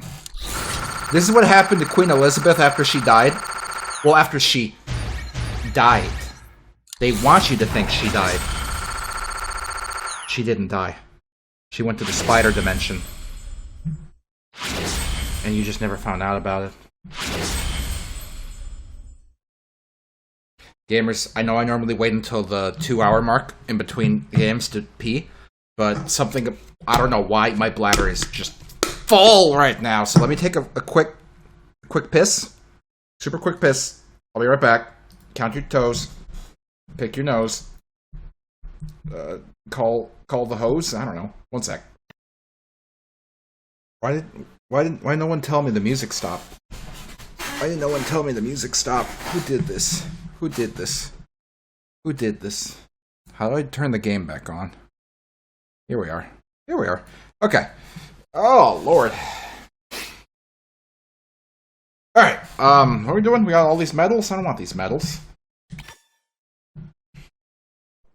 This is what happened to Queen Elizabeth after she died. Well, after she died. They want you to think she died. She didn't die. She went to the spider dimension. And you just never found out about it. Gamers, I know I normally wait until the 2-hour mark in between games to pee, but something, I don't know why, my bladder is just full right now. So let me take a quick piss. Super quick piss. I'll be right back. Count your toes. Pick your nose. Call the hose. I don't know. One sec. Why no one tell me the music stopped? Why didn't no one tell me the music stopped? Who did this? Who did this? Who did this? How do I turn the game back on? Here we are. Here we are. Okay. Oh, Lord. Alright, what are we doing? We got all these medals? I don't want these medals.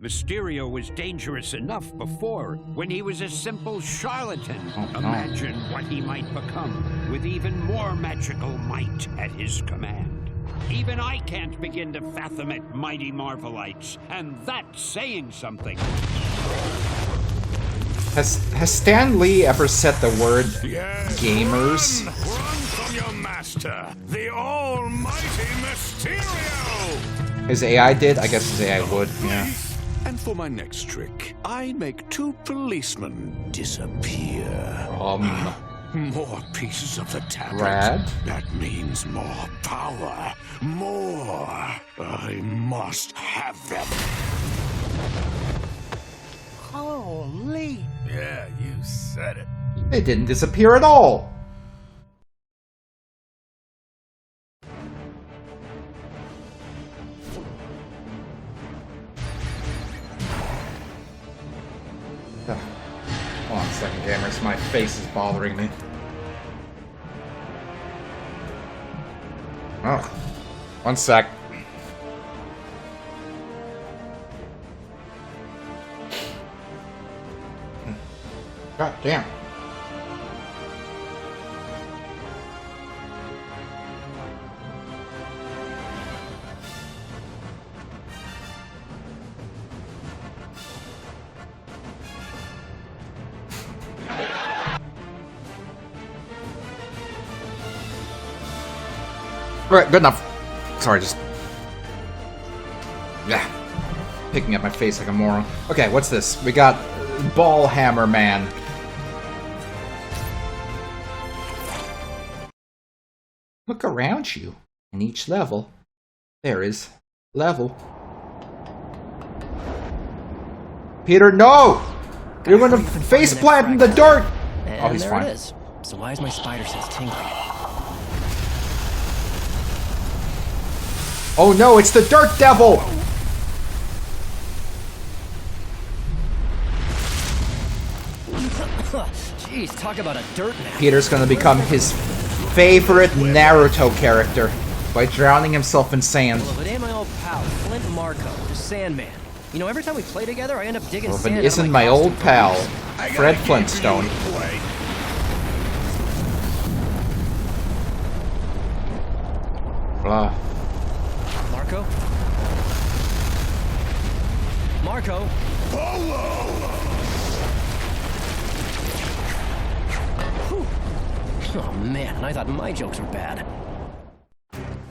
Mysterio was dangerous enough before, when he was a simple charlatan. Imagine what he might become, with even more magical might at his command. Even I can't begin to fathom it, mighty Marvelites, and that's saying something. Has Stan Lee ever said the word gamers? Run from your master, the almighty Mysterio! His AI did? I guess his AI would, yeah. And for my next trick, I make 2 policemen disappear. More pieces of the tablet. Rad. That means more power. More. I must have them. Holy. Yeah, you said it. They didn't disappear at all. Hold on a second, gamers. My face is bothering me. Oh, one sec. God damn. Alright, good enough. Sorry, just... Yeah. Picking at my face like a moron. Okay, what's this? We got Ball Hammer Man. Look around you. In each level, there is level. Peter, no! You're gonna face plant in the dirt! And Oh, he's there fine. it is. So why is my spider sense tingling? Oh no, it's the Dirt Devil! Jeez, talk about a dirt nap. Peter's gonna become his favorite Naruto character by drowning himself in sand. Well, if it ain't my old pal, Flint Marco, the Sandman. You know, every time we play together, I end up digging Well, if sand it out of isn't my old costume. pal, Fred Flintstone. Marco? Marco? Whew. Oh man, and I thought my jokes were bad.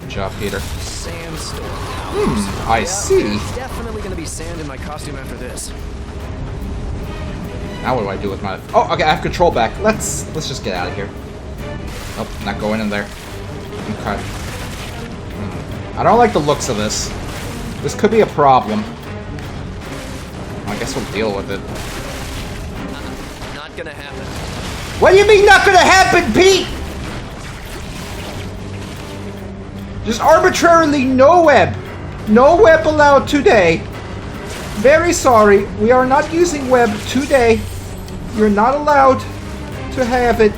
Good job, Peter. Sandstorm. I see. Definitely gonna be sand in my costume after this. Now what do I do with my... Oh, okay, I have control back. Let's just get out of here. Nope, not going in there. Okay. I don't like the looks of this. This could be a problem. I guess we'll deal with it. Not gonna happen. What do you mean not gonna happen, Pete? Just arbitrarily no web. No web allowed today. Very sorry, we are not using web today. You're not allowed to have it.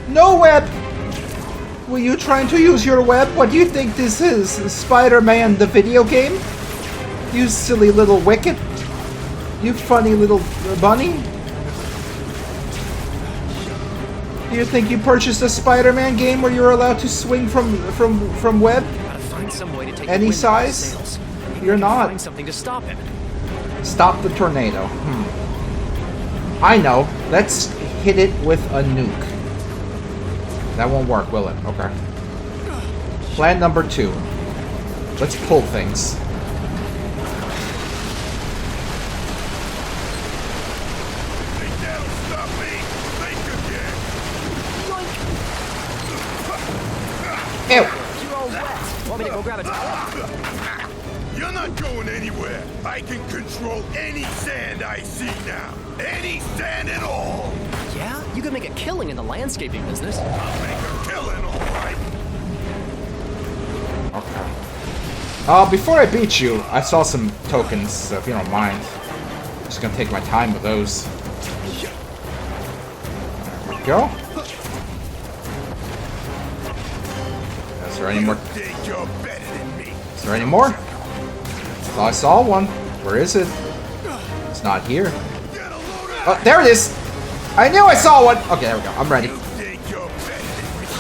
No web! Were you trying to use your web? What do you think this is? Spider-Man the video game? You silly little wicket. You funny little bunny. Do you think you purchased a Spider-Man game where you're allowed to swing from web? Gotta find some way to take Any the wind out of size? the sails. Maybe You're I can not. Find something to stop him. Stop the tornado. I know. Let's hit it with a nuke. That won't work, will it? Okay. Plan number 2. Let's pull things. Ew. You're all wet. Want me to go grab a towel? You're not going anywhere. I can control any sand I see now. Any sand at all. Yeah? You could make a killing in the landscaping business. I'll make a killing, all right. Okay. Before I beat you, I saw some tokens, so if you don't mind. I'm just gonna take my time with those. There we go. Is there any more? Think you're better than me. Is there any more? Oh, I saw one. Where is it? It's not here. Oh, there it is! I knew I saw one! Okay, there we go. I'm ready.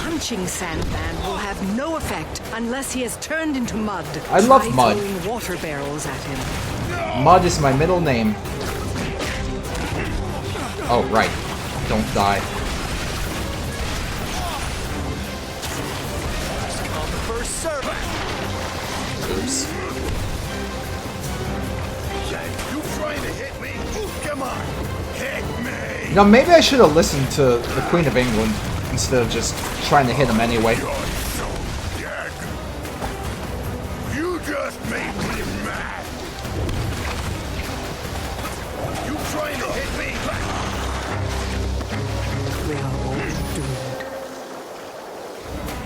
Punching Sandman will have no effect unless he is turned into mud. I love Try mud. throwing water barrels at him. Mud is my middle name. Oh, right. Don't die. First serve. Oops. You trying to hit me? Come on, hit me. You know, maybe I should have listened to the Queen of England instead of just trying to hit him anyway. You're so dead. You just made me mad. You trying to hit me? We are all doomed.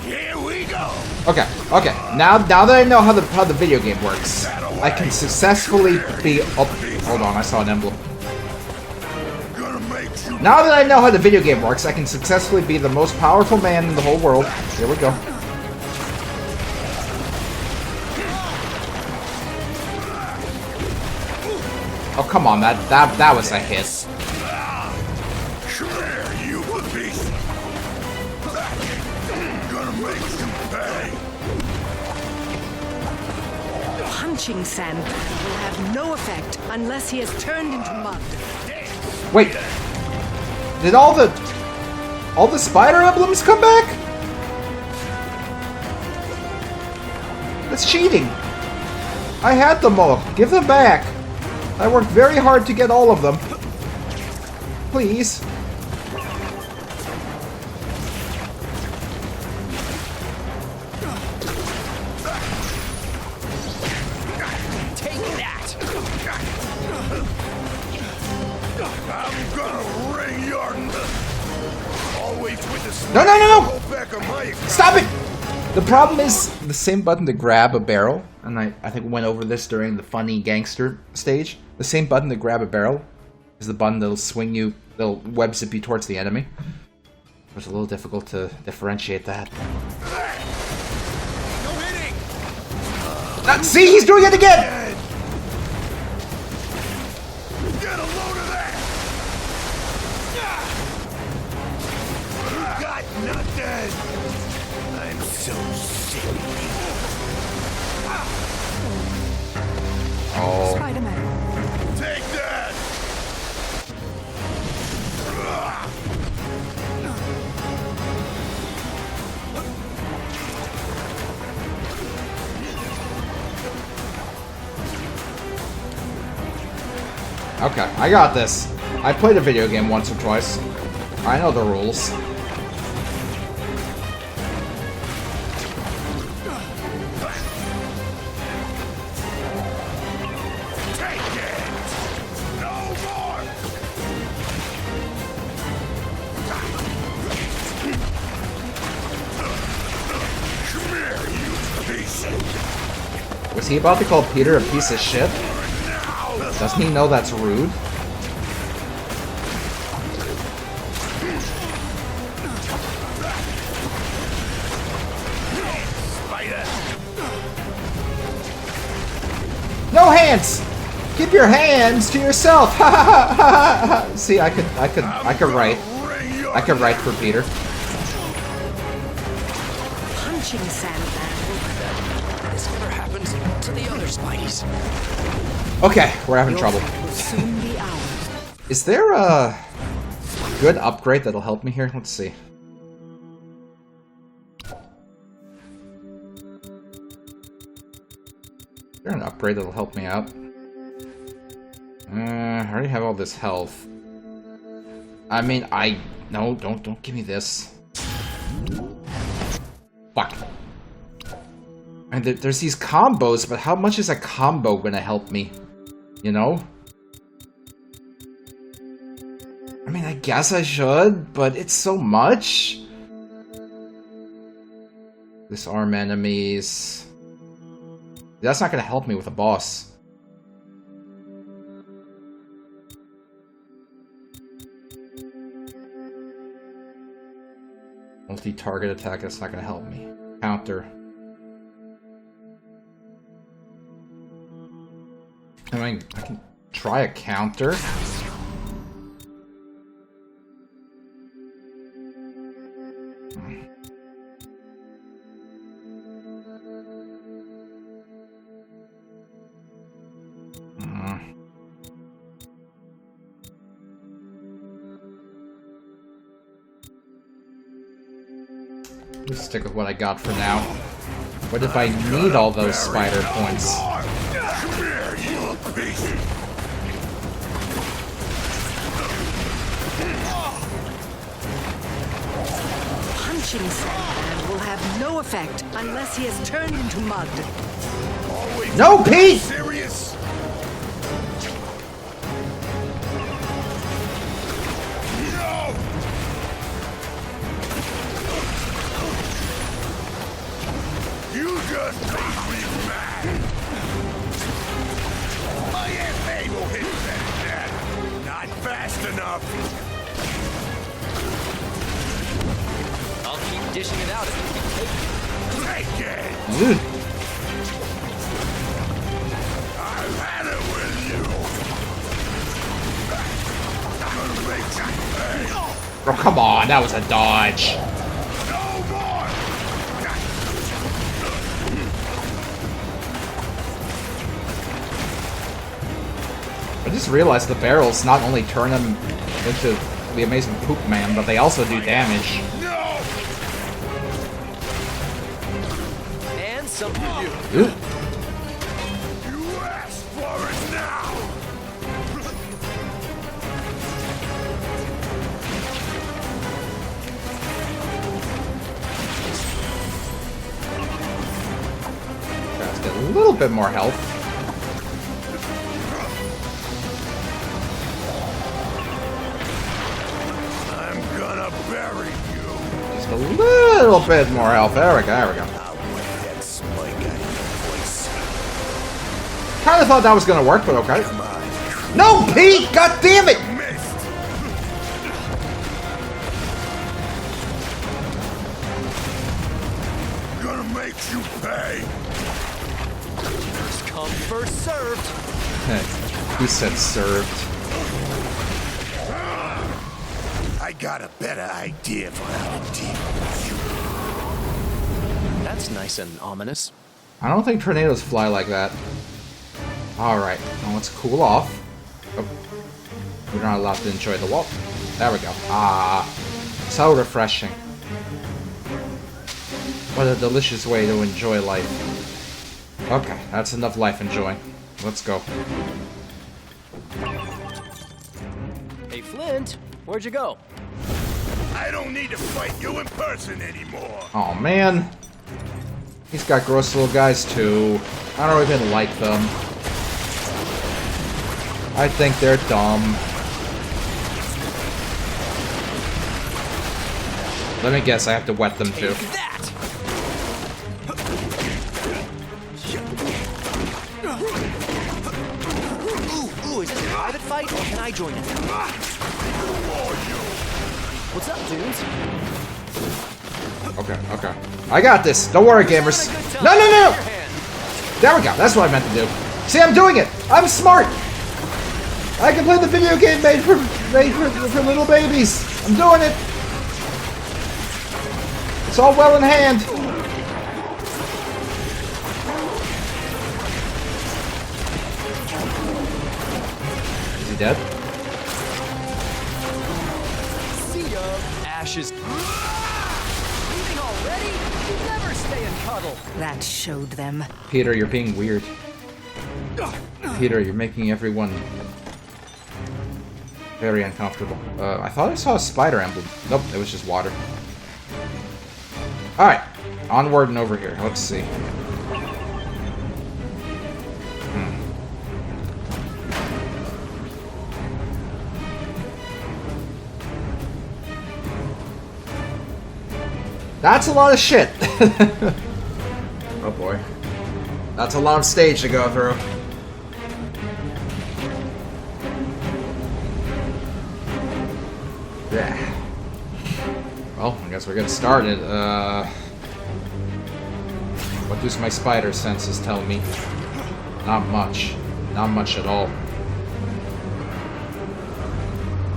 Here we go. Okay, okay. Now that I know how the video game works, I can successfully be. Oh, hold on, I saw an emblem. Now that I know how the video game works, I can successfully be the most powerful man in the whole world. Here we go. Oh, come on, that was a hit. Come here, you beast. Gonna make you pay. Punching Sandman will have no effect unless he is turned into mud. Wait. Did all the spider emblems come back? That's cheating. I had them all. Give them back. I worked very hard to get all of them. Please. Take that. I'm gonna wring your always with the No. back of my Stop it! The problem is the same button to grab a barrel, and I think we went over this during the funny gangster stage. The same button to grab a barrel is the button that'll swing you, that'll web zip you towards the enemy. It was a little difficult to differentiate that. No hitting. See, he's doing it again! Get a load of that. You got nothing. I'm so sick of you. Oh. Spider-Man. Take that. Okay, I got this. I played a video game once or twice. I know the rules. Take it. No more. Come here, you piece. Was he about to call Peter a piece of shit? Doesn't he know that's rude? Spider. No hands! Keep your hands to yourself. See, I could write. I could write for Peter. Punching Sandman. This never happens to the other Spideys. Okay, we're having trouble. Will soon be ours. Is there a good upgrade that'll help me here? Let's see. Is there an upgrade that'll help me out? I already have all this health. I mean, no, don't give me this. Fuck. And there's these combos, but how much is a combo gonna help me? You know? I mean, I guess I should, but it's so much. Disarm enemies. That's not gonna help me with a boss. Multi-target attack, that's not gonna help me. Counter. I mean, I can try a counter. Let's stick with what I got for now. What if I need all those spider points? Punching Sandman will have no effect unless he is turned into mud. No, Pete! Serious? You just made me mad! My Aunt May will hit that. Not fast enough! I'll keep dishing it out if you can take it. Take it! Dude. I've had it with you! I'm gonna make you pay! Oh, come on, that was a dodge. No more! I just realized the barrels not only turn him into the amazing poop man, but they also do damage. No! And something new. Ooh. You asked for it now! Let's get a little bit more health. I'm gonna bury you! Just a little bit more health. There we go, there we go. I'll wet that spike out of your voice. Kinda thought that was gonna work, but okay. Come on. No, Pete! God damn it! Missed! Gonna make you pay! First come, first served. He said served. I got a better idea for how to deal with you. That's nice and ominous. I don't think tornadoes fly like that. Alright, now let's cool off. Oh. We're not allowed to enjoy the wall. There we go. Ah, so refreshing. What a delicious way to enjoy life. Okay, that's enough life enjoying. Let's go. Hey, Flint, where'd you go? I don't need to fight you in person anymore. Oh man. He's got gross little guys too. I don't even like them. I think they're dumb. Let me guess, I have to wet them too. Take that! Ooh, is this a private fight or can I join it? What's up, dudes? Okay, okay. I got this. Don't worry, gamers. No, no, no! There we go. That's what I meant to do. See, I'm doing it. I'm smart. I can play the video game made for little babies. I'm doing it. It's all well in hand. Is he dead? See ya. Ashes. Leaving already? You never stay and cuddle. That showed them. Peter, you're being weird. Peter, you're making everyone very uncomfortable. I thought I saw a spider emblem. Nope, it was just water. Alright, onward and over here. Let's see. That's a lot of shit. Oh boy. That's a lot of stage to go through. Yeah. Well, I guess we're getting started. What does my spider senses tell me? Not much. Not much at all.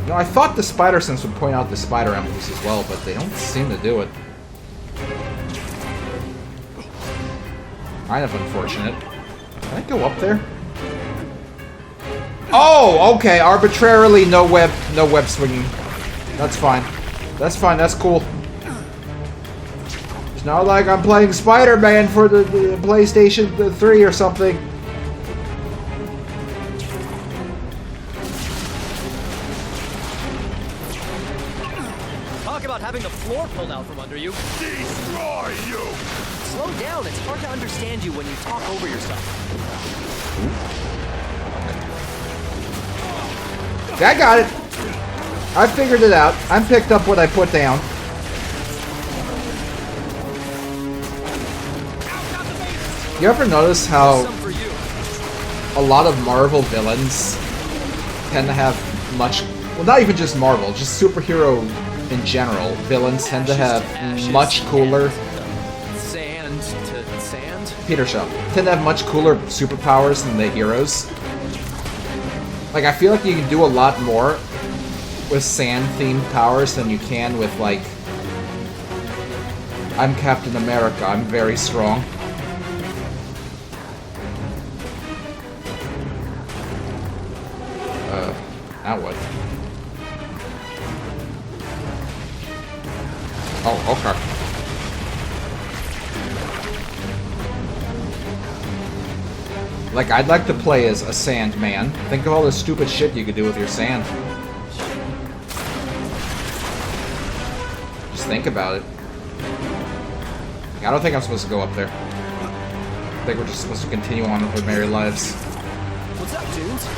You know, I thought the spider sense would point out the spider emblems as well, but they don't seem to do it. Kind of unfortunate. Can I go up there? Oh, okay. Arbitrarily, no web swinging. That's fine. That's fine. That's cool. It's not like I'm playing Spider-Man for the PlayStation 3 or something. Talk about having the floor pulled out from under you. Destroy you! Slow down. It's hard to understand you when you talk over yourself. I got it. I figured it out. I picked up what I put down. You ever notice how a lot of Marvel villains tend to have much... Well, not even just Marvel, just superhero in general. Villains tend to have much cooler... Sand to sand? Peter Shaw. Tend to have much cooler superpowers than the heroes. Like, I feel like you can do a lot more with sand-themed powers than you can with, like... I'm Captain America, I'm very strong. Now what? Oh, okay. Like, I'd like to play as a Sandman. Think of all the stupid shit you could do with your sand. Just think about it. I don't think I'm supposed to go up there. I think we're just supposed to continue on with our merry lives. What's up, dudes?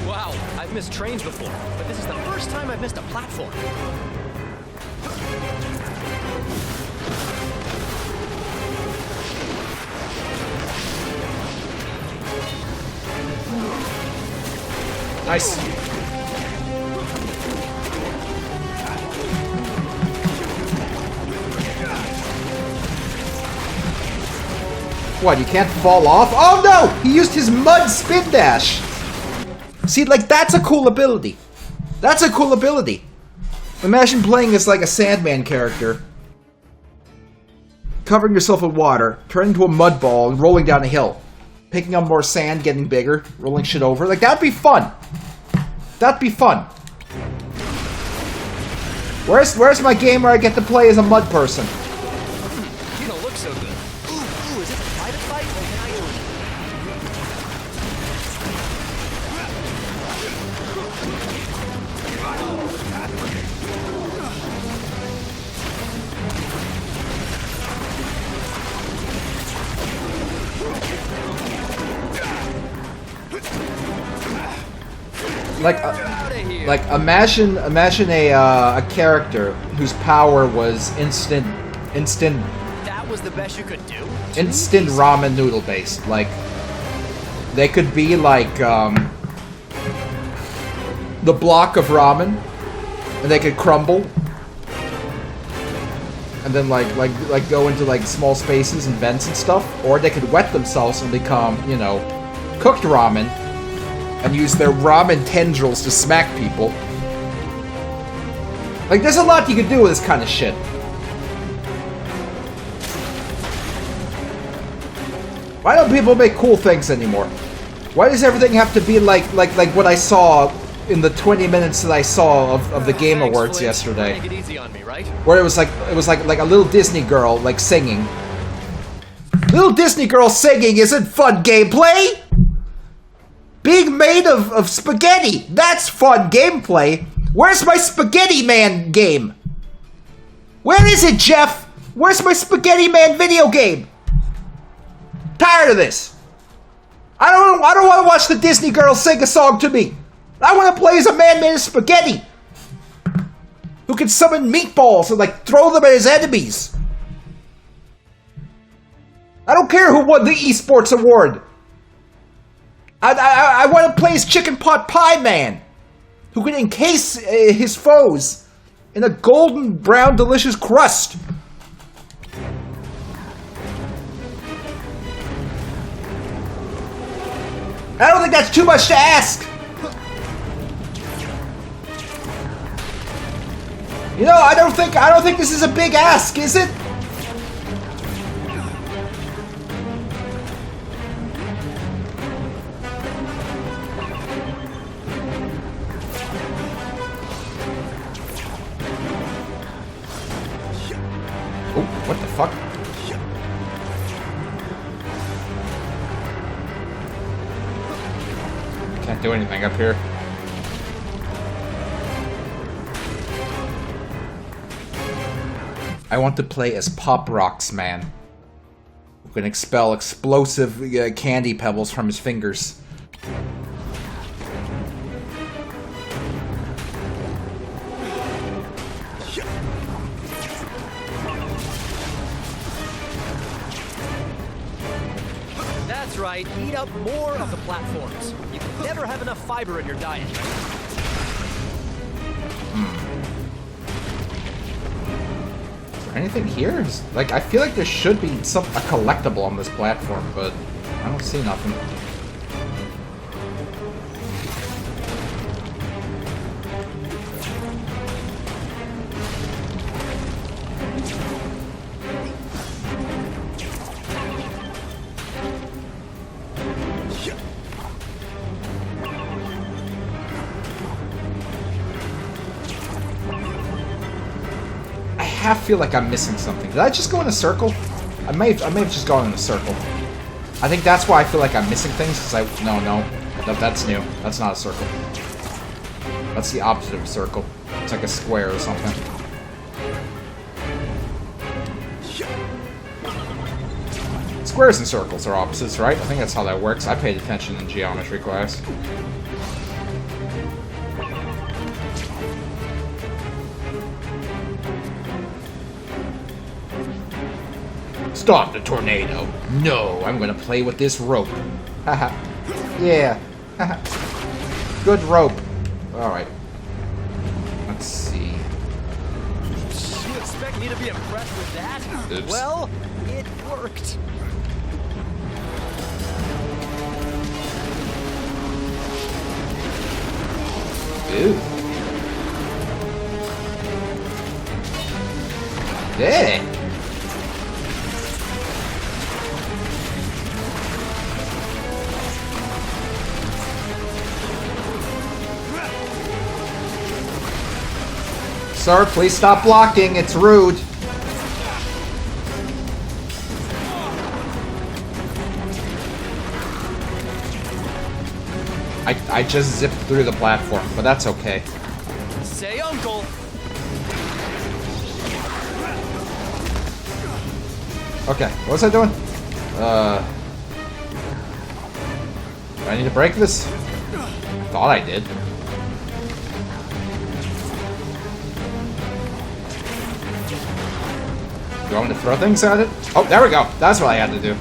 Wow, I've missed trains before, but this is the first time I've missed a platform. Nice. What, you can't fall off? Oh no! He used his mud spin dash! See, like, that's a cool ability. That's a cool ability. Imagine playing as, like, a Sandman character. Covering yourself with water, turning into a mud ball, and rolling down a hill. Picking up more sand, getting bigger, rolling shit over. Like, that'd be fun. That'd be fun. Where's my game where I get to play as a mud person? You don't look so good. Ooh, is this a private fight or can I join you? Like imagine a character whose power was instant. That was the best you could do? Instant ramen noodle based. Like, they could be like the block of ramen, and they could crumble, and then like go into like small spaces and vents and stuff, or they could wet themselves and become, you know, cooked ramen and use their ramen tendrils to smack people. Like, there's a lot you can do with this kind of shit. Why don't people make cool things anymore? Why does everything have to be like what I saw in the 20 minutes that I saw of the Game Awards yesterday? Take it easy on me, right? Where it was like a little Disney girl like singing. Little Disney girl singing isn't fun gameplay. Being made of spaghetti, that's fun gameplay. Where's my Spaghetti Man game? Where is it, Jeff? Where's my Spaghetti Man video game? Tired of this. I don't want to watch the Disney girl sing a song to me. I want to play as a man made of spaghetti who can summon meatballs and like throw them at his enemies. I don't care who won the esports award. I want to play as Chicken Pot Pie Man who can encase his foes in a golden brown delicious crust. I don't think that's too much to ask. You know, I don't think this is a big ask, is it? Oh, what the fuck? Can't do anything up here. I want to play as Pop Rocks Man, who can expel explosive candy pebbles from his fingers. That's right, eat up more of the platforms. You can never have enough fiber in your diet, right? Anything here? Like, I feel like there should be a collectible on this platform, but I don't see nothing. I feel like I'm missing something. Did I just go in a circle? I may have just gone in a circle. I think that's why I feel like I'm missing things, because no, that's new. That's not a circle. That's the opposite of a circle. It's like a square or something. Squares and circles are opposites, right? I think that's how that works. I paid attention in geometry class. Stop the tornado. No, I'm gonna play with this rope. Haha. Yeah. Haha. Good rope. Alright. Let's see. You expect me to be impressed with that? Oops. Well, it worked. Ooh. Yeah. Sir, please stop blocking. It's rude. I just zipped through the platform, but that's okay. Say uncle. Okay, what was I doing? Do I need to break this? I thought I did. Do I want to throw things at it? Oh, there we go. That's what I had to do.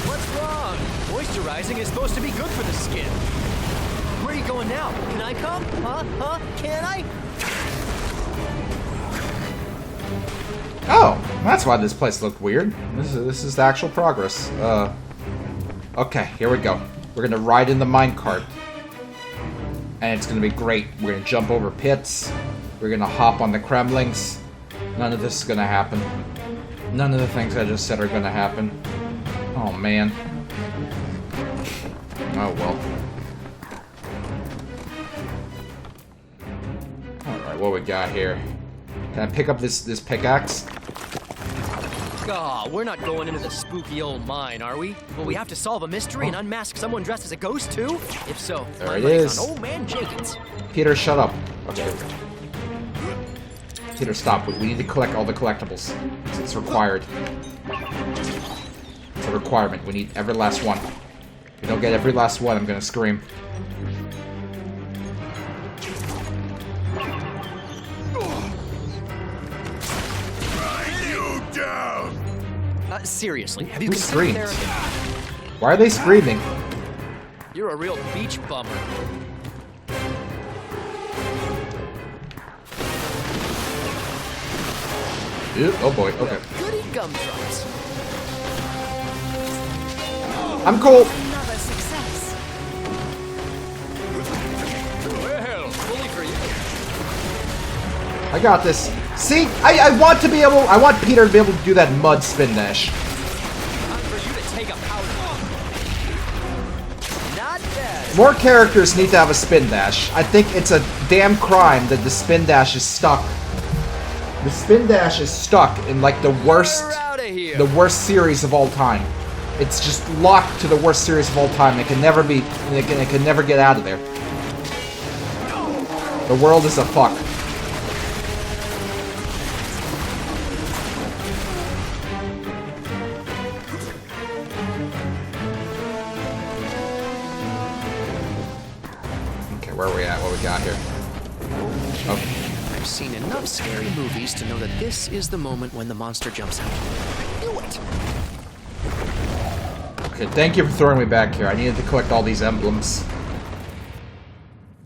What's wrong? Moisturizing is supposed to be good for the skin. Where are you going now? Can I come? Huh? Can I? Oh, That's why this place looked weird. This is the actual progress. Okay, here we go. We're gonna ride in the minecart. And it's gonna be great. We're gonna jump over pits. We're gonna hop on the Kremlings. None of this is gonna happen. None of the things I just said are gonna happen. Oh, man. Oh, well. Alright, what we got here? Can I pick up this pickaxe? Aw, we're not going into the spooky old mine, are we? Will we have to solve a mystery and unmask someone dressed as a ghost, too? If so, There my it money's is. on Old Man Jenkins. Peter, shut up. Okay. Peter, stop. We need to collect all the collectibles. It's required. It's a requirement. We need every last one. If we don't get every last one, I'm gonna scream. Seriously, have you Who considered screams? therapy? Why are they screaming? You're a real beach bummer. Ew, oh boy, okay. Goody gumdrops. I'm cool. Another success. Well, fully for you. I got this. See, I want to be able. I want Peter to be able to do that mud spin dash. Time for you to take a powder. Not bad. More characters need to have a spin dash. I think it's a damn crime that the spin dash is stuck. The spin dash is stuck in like the worst series of all time. It's just locked to the worst series of all time. It can never be. It can never get out of there. The world is a fuck. Okay, where are we at? What we got here? Okay. I've seen enough scary movies to know that this is the moment when the monster jumps out. I knew it. Okay, thank you for throwing me back here. I needed to collect all these emblems.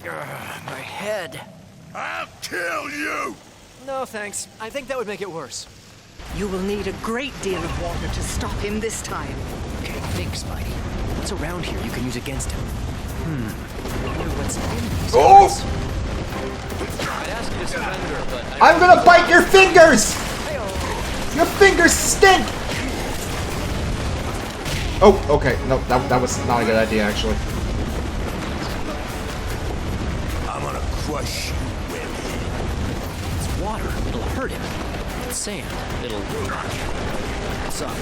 My head. I'll kill you! No, thanks. I think that would make it worse. You will need a great deal of water to stop him this time. Okay, think, Spidey. What's around here you can use against him? I wonder what's in these Oh! guys. I'd ask you to surrender, but I'm gonna bite your fingers! Your fingers stink! Oh, okay. No, that was not a good idea, actually. I'm gonna crush you, it's water. It'll hurt him. It's sand. It'll suck.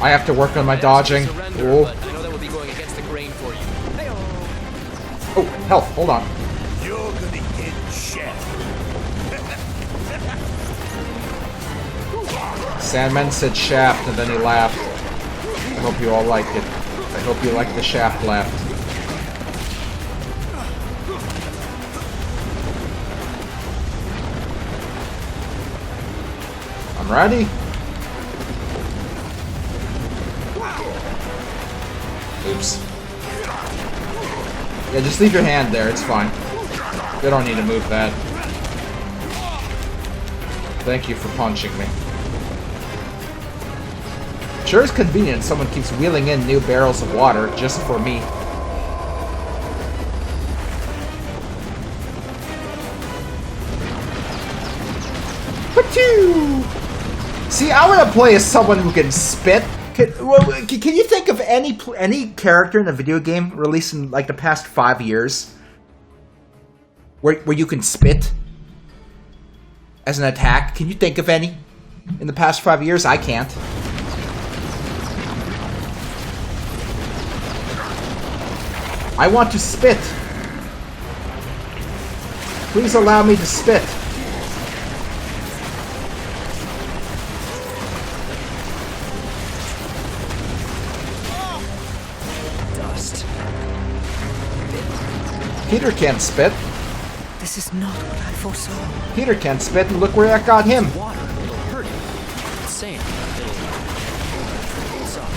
I have to work on my dodging. Surrender, Oh. but I know that would be going against the grain for you. Oh, health. Hold on. You're gonna get shafted. Sandman said shaft, and then he laughed. I hope you all liked it. I hope you liked the shaft laugh. I'm ready. Oops. Yeah, just leave your hand there. It's fine. You don't need to move that. Thank you for punching me. Sure is convenient someone keeps wheeling in new barrels of water just for me. Achoo! See, I want to play as someone who can spit. Can you think of any character in a video game released in like the past 5 years where you can spit as an attack? Can you think of any in the past 5 years? I can't. I want to spit. Please allow me to spit. Dust. Peter can't spit. This is not what I foresaw. Peter can't spit, and look where that got him. Water. It'll hurt him. It's sand. It'll suck.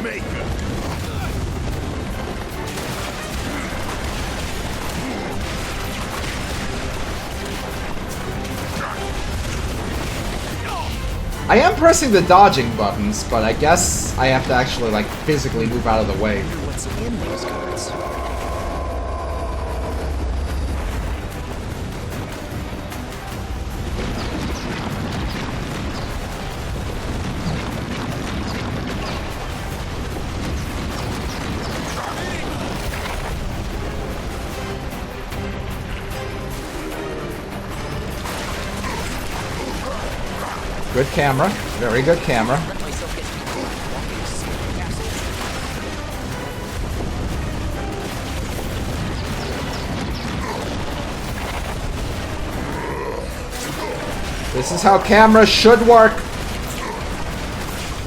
maker. I am pressing the dodging buttons, but I guess I have to actually, like, physically move out of the way. What's in those cards? Good camera. Very good camera. This is how cameras should work.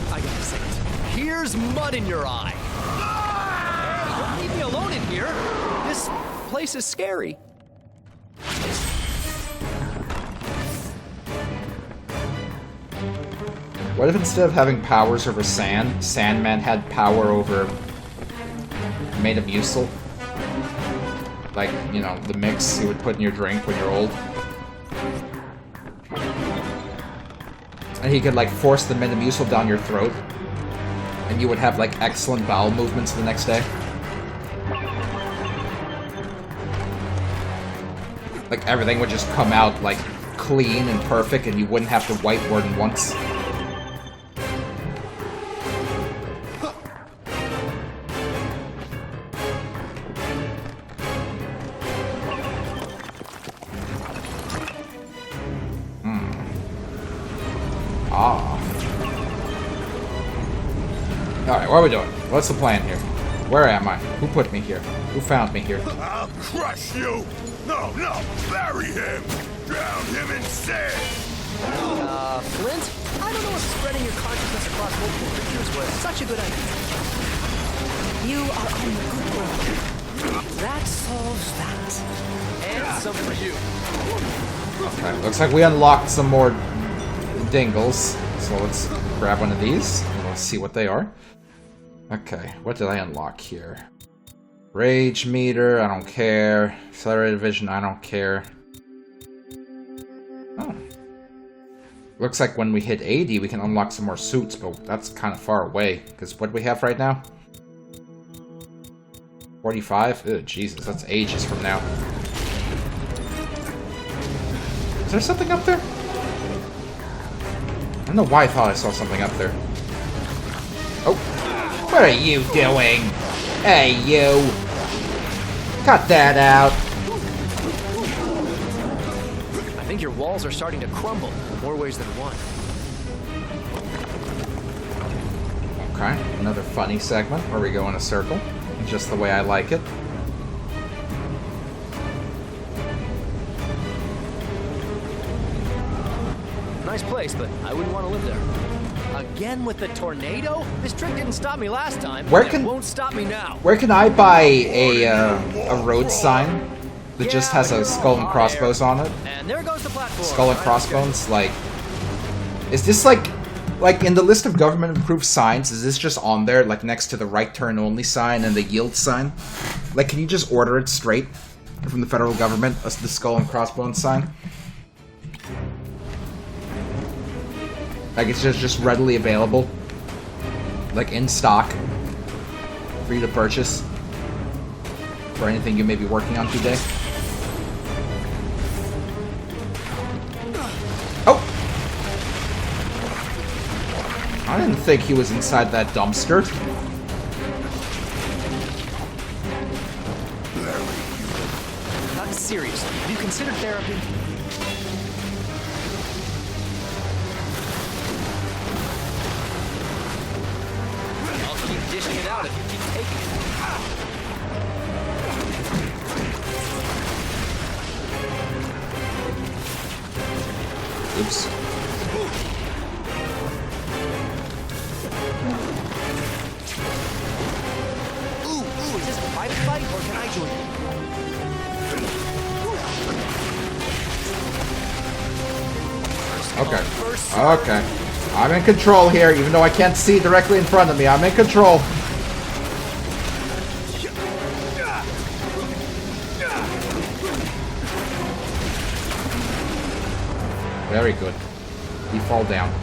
I gotta say it. Here's mud in your eye. Don't leave me alone in here. This place is scary. What if instead of having powers over sand, Sandman had power over Metamucil? Like, you know, the mix you would put in your drink when you're old. And he could, like, force the Metamucil down your throat. And you would have, like, excellent bowel movements the next day. Like, everything would just come out, like, clean and perfect, and you wouldn't have to wipe more than once. Alright, what are we doing? What's the plan here? Where am I? Who put me here? Who found me here? I'll crush you! No, bury him! Drown him in sand! Flint? I don't know if spreading your consciousness across multiple creatures was such a good idea. You are on the good road. That solves that. And some for you. Okay, looks like we unlocked some more dingles. So let's grab one of these and let's see what they are. Okay, what did I unlock here? Rage meter, I don't care. Accelerated vision, I don't care. Oh. Looks like when we hit 80, we can unlock some more suits, but that's kind of far away. Because what do we have right now? 45? Ugh, Jesus, that's ages from now. Is there something up there? I don't know why I thought I saw something up there. Oh. What are you doing? Hey, you. Cut that out. I think your walls are starting to crumble in more ways than one. Okay, another funny segment where we go in a circle, just the way I like it. Nice place, but I wouldn't want to live there. Again with the tornado? This trick didn't stop me last time. It won't stop me now. Where can I buy a road sign that just has a skull and crossbones on it? And there goes the platform. Skull and crossbones, like, is this like in the list of government approved signs? Is this just on there, like next to the right turn only sign and the yield sign? Like, can you just order it straight from the federal government, the skull and crossbones sign? Like, it's just readily available, like in stock, for you to purchase for anything you may be working on today. Oh! I didn't think he was inside that dumpster. Seriously, have you considered therapy? Dishing it out if you keep taking it. Oops. Ooh, is this a private fight or can I join you? Okay. Okay. I'm in control here, even though I can't see directly in front of me. I'm in control. Very good. You fall down.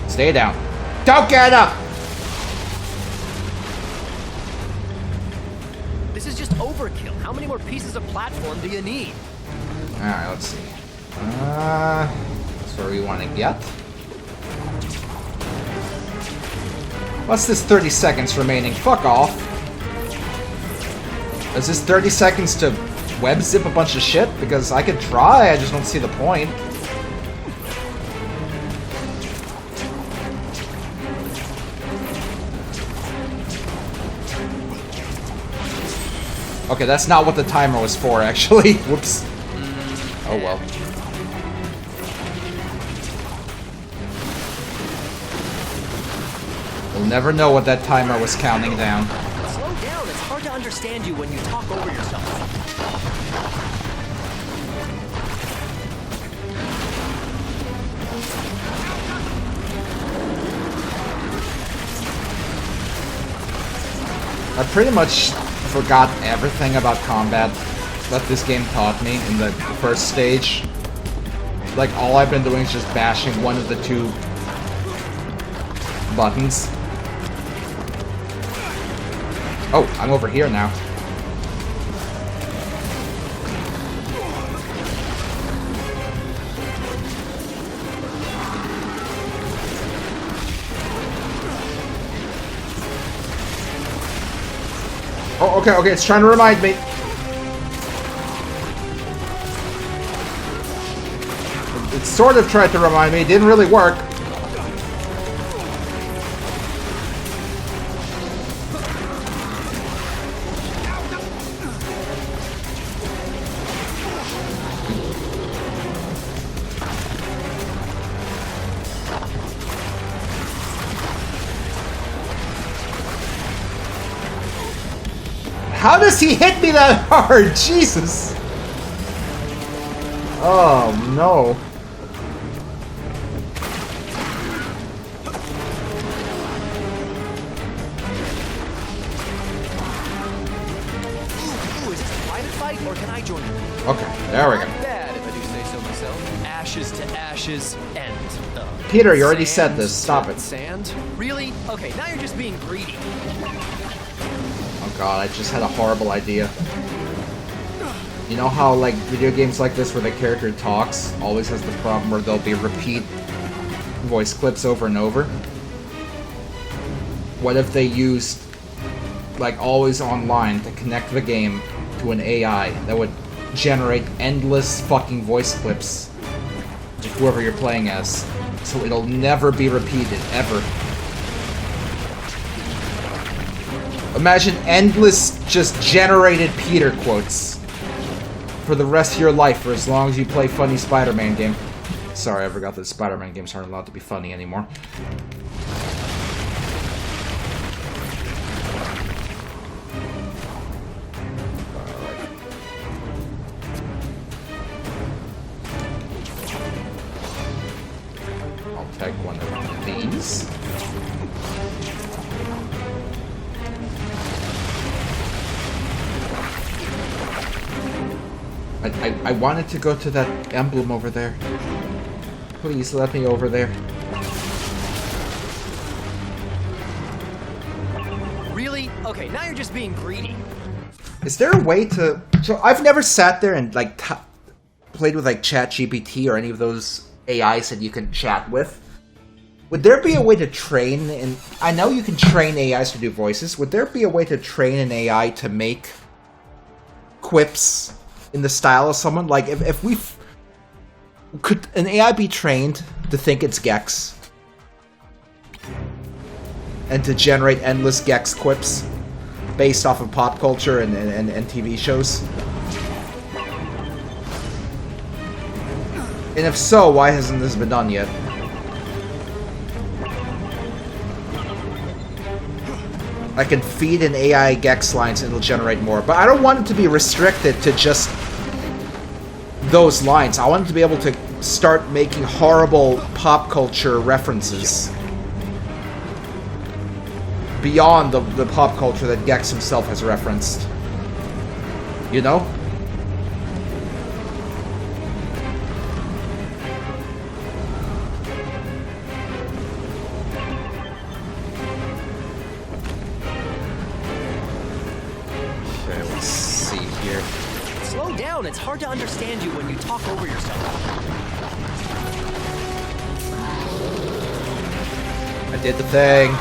Stay down. Don't get up! This is just overkill. How many more pieces of platform do you need? Alright, let's see. That's where we want to get. What's this 30 seconds remaining? Fuck off. Is this 30 seconds to web zip a bunch of shit? Because I could try, I just don't see the point. Okay, that's not what the timer was for, actually. Whoops. Oh well. We'll never know what that timer was counting down. Slow down. It's hard to understand you when you talk over yourself. I pretty much forgot everything about combat that this game taught me in the first stage. Like, all I've been doing is just bashing one of the two buttons. Oh, I'm over here now. Oh, okay, it's trying to remind me. It sort of tried to remind me, it didn't really work. How does he hit me that hard? Jesus! Oh, no. Ooh, is this a private fight, or can I join you? Okay, there we go. Not bad, if I do say so myself. Ashes to ashes, and... Peter, you already said this. Stop it. Sand? Really? Okay, now you're just being greedy. Oh god, I just had a horrible idea. You know how, like, video games like this where the character talks always has the problem where there'll be repeat voice clips over and over? What if they used, like, always online to connect the game to an AI that would generate endless fucking voice clips of whoever you're playing as, so it'll never be repeated, ever. Imagine endless, just generated Peter quotes for the rest of your life, for as long as you play funny Spider-Man game. Sorry, I forgot that Spider-Man games aren't allowed to be funny anymore. I'll take one of these. I wanted to go to that emblem over there. Please let me over there. Really? Okay, now you're just being greedy. Is there a way to... So I've never sat there and like played with like ChatGPT or any of those AIs that you can chat with. Would there be a way to train, and I know you can train AIs to do voices, would there be a way to train an AI to make quips in the style of someone? Like, if we... Could an AI be trained to think it's Gex? And to generate endless Gex quips based off of pop culture and TV shows? And if so, why hasn't this been done yet? I can feed an AI Gex lines and it'll generate more. But I don't want it to be restricted to just those lines. I want it to be able to start making horrible pop culture references beyond the pop culture that Gex himself has referenced. You know? Okay, let's see here. Slow down. It's hard to understand you when you talk over yourself. I did the thing.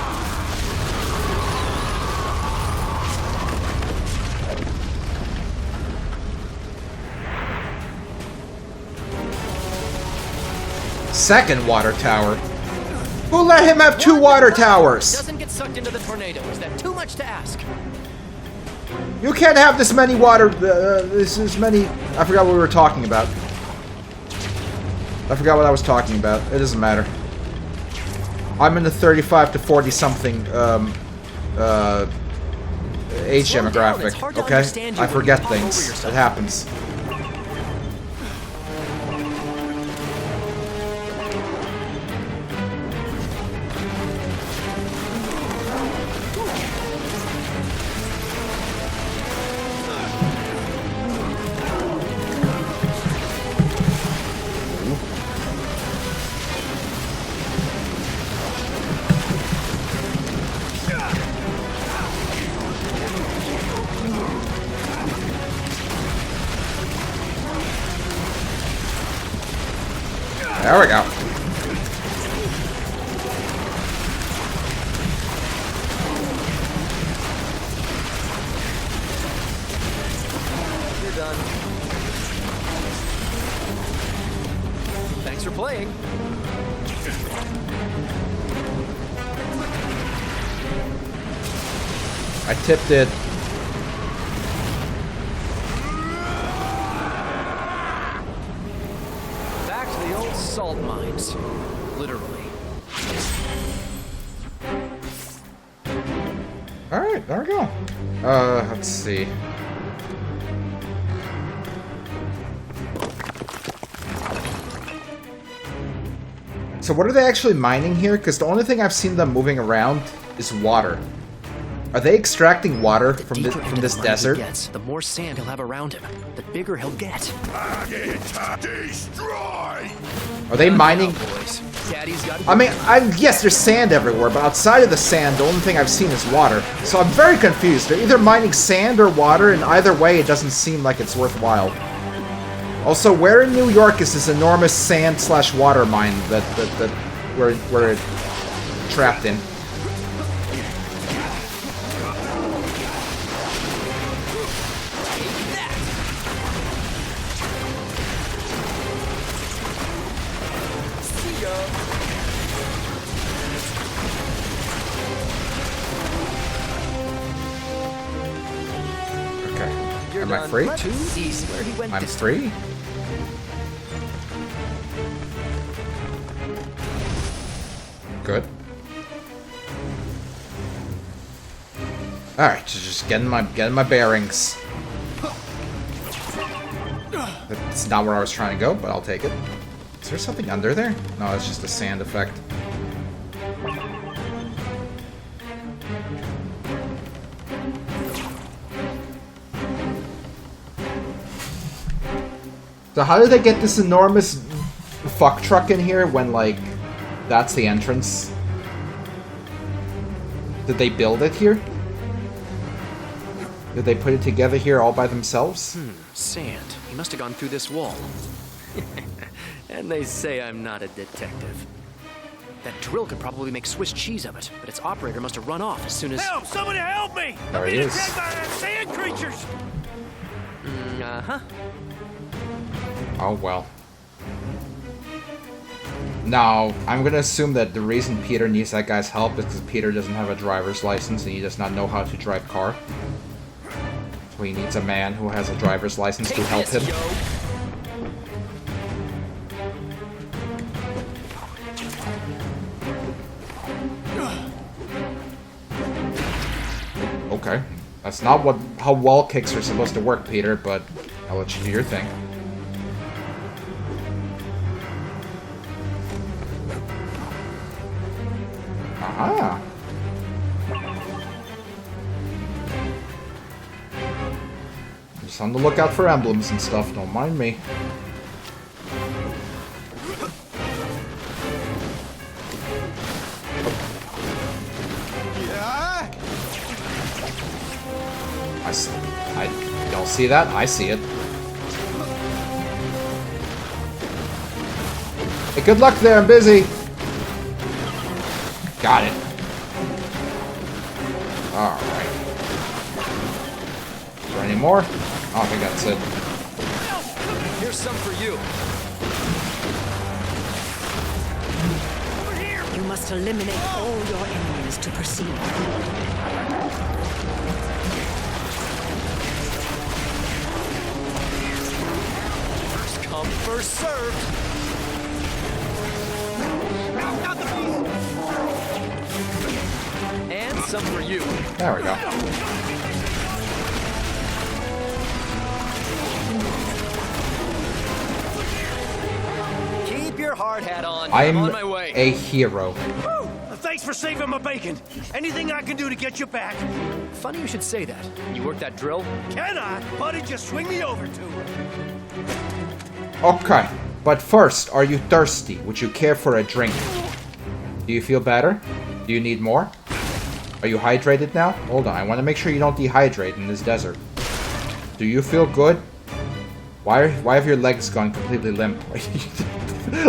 Second water tower. Who let him have 2 water towers? Doesn't get sucked into the tornado. Is that too much to ask? You can't have this many water. This many. I forgot what we were talking about. I forgot what I was talking about. It doesn't matter. I'm in the 35 to 40 something age demographic. Okay, I forget things. It happens. There we go. You're done. Thanks for playing. I tipped it. Salt mines. Literally. Alright, there we go. Let's see. So what are they actually mining here? Because the only thing I've seen them moving around is water. Are they extracting water from this desert? The more sand he'll have around him, the bigger he'll get. Destroy! Are they mining? I mean, yes, there's sand everywhere, but outside of the sand, the only thing I've seen is water. So I'm very confused. They're either mining sand or water, and either way, it doesn't seem like it's worthwhile. Also, where in New York is this enormous sand/water mine that we're trapped in? Am I free? I'm free? Good. Alright, just getting my bearings. That's not where I was trying to go, but I'll take it. Is there something under there? No, it's just a sand effect. So how did they get this enormous fuck truck in here when, like, that's the entrance? Did they build it here? Did they put it together here all by themselves? Sand. He must have gone through this wall. And they say I'm not a detective. That drill could probably make Swiss cheese of it, but its operator must have run off as soon as... Help! Somebody help me! There I'm he being is. attacked by sand creatures! Uh-huh. Oh, well. Now, I'm gonna assume that the reason Peter needs that guy's help is because Peter doesn't have a driver's license and he does not know how to drive car. So he needs a man who has a driver's license to help him. Okay. That's not how wall kicks are supposed to work, Peter, but I'll let you do your thing. Aha. Just on the lookout for emblems and stuff, don't mind me. Y'all see that? I see it. Hey, good luck there, I'm busy. Got it. Alright. Is there any more? I think that's it. Here's some for you. You must eliminate all your enemies to proceed. Come first served. And some for you. There we go. Keep your hard hat on. I'm on my way. a hero. Thanks for saving my bacon. Anything I can do to get you back? Funny you should say that. You work that drill? Can I? Buddy, just swing me over to her. Okay, but first, are you thirsty? Would you care for a drink? Do you feel better? Do you need more? Are you hydrated now? Hold on, I want to make sure you don't dehydrate in this desert. Do you feel good? Why have your legs gone completely limp?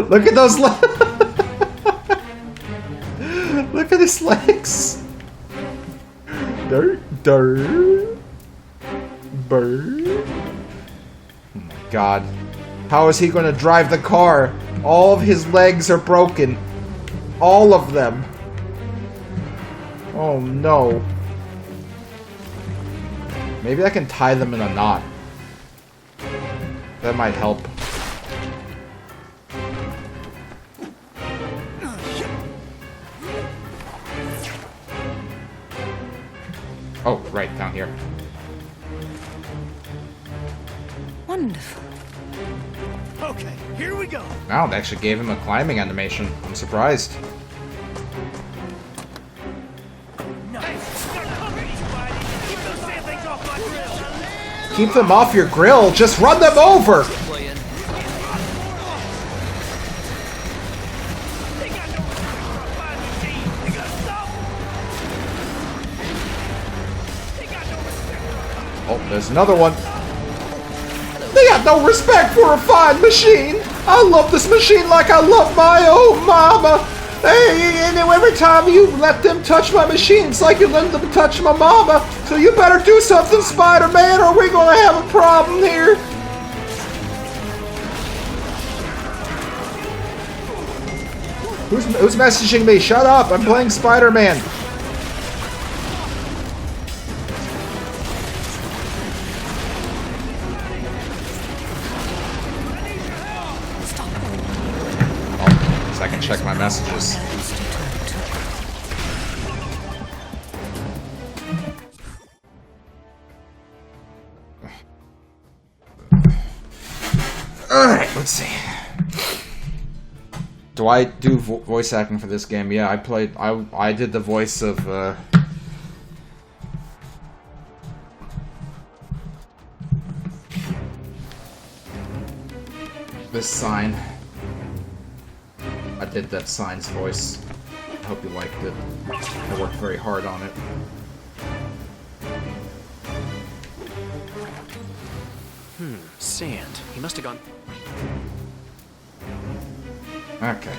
Look at those legs! Look at his legs! Dirt, dirt, bird. Oh my god. How is he going to drive the car? All of his legs are broken. All of them. Oh no. Maybe I can tie them in a knot. That might help. Oh, right, down here. Wonderful. Okay, here we go. Wow, they actually gave him a climbing animation. I'm surprised. Keep them off your grill. Just run them over. Oh, there's another one. They got no respect for a fine machine. I love this machine like I love my own mama. Hey, and every time you let them touch my machine, it's like you let them touch my mama. So you better do something, Spider-Man, or we're gonna have a problem here. Who's messaging me? Shut up! I'm playing Spider-Man. Oh, so I can check my messages. Alright, let's see. Do I do voice acting for this game? Yeah, I did the voice of, this sign. I did that sign's voice. I hope you liked it. I worked very hard on it. Sand. He must have gone... Okay,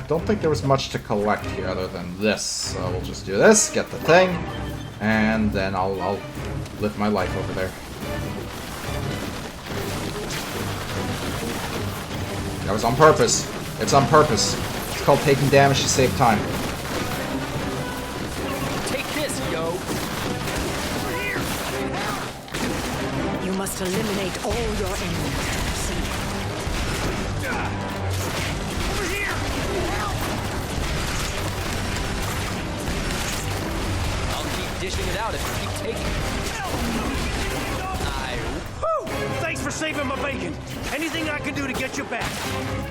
don't think there was much to collect here other than this. So we'll just do this, get the thing, and then I'll live my life over there. That was on purpose. It's on purpose. It's called taking damage to save time. Take this, yo! You must eliminate all your enemies to proceed. Dishing it out if you keep taking it. Thanks for saving my bacon. Anything I can do to get you back.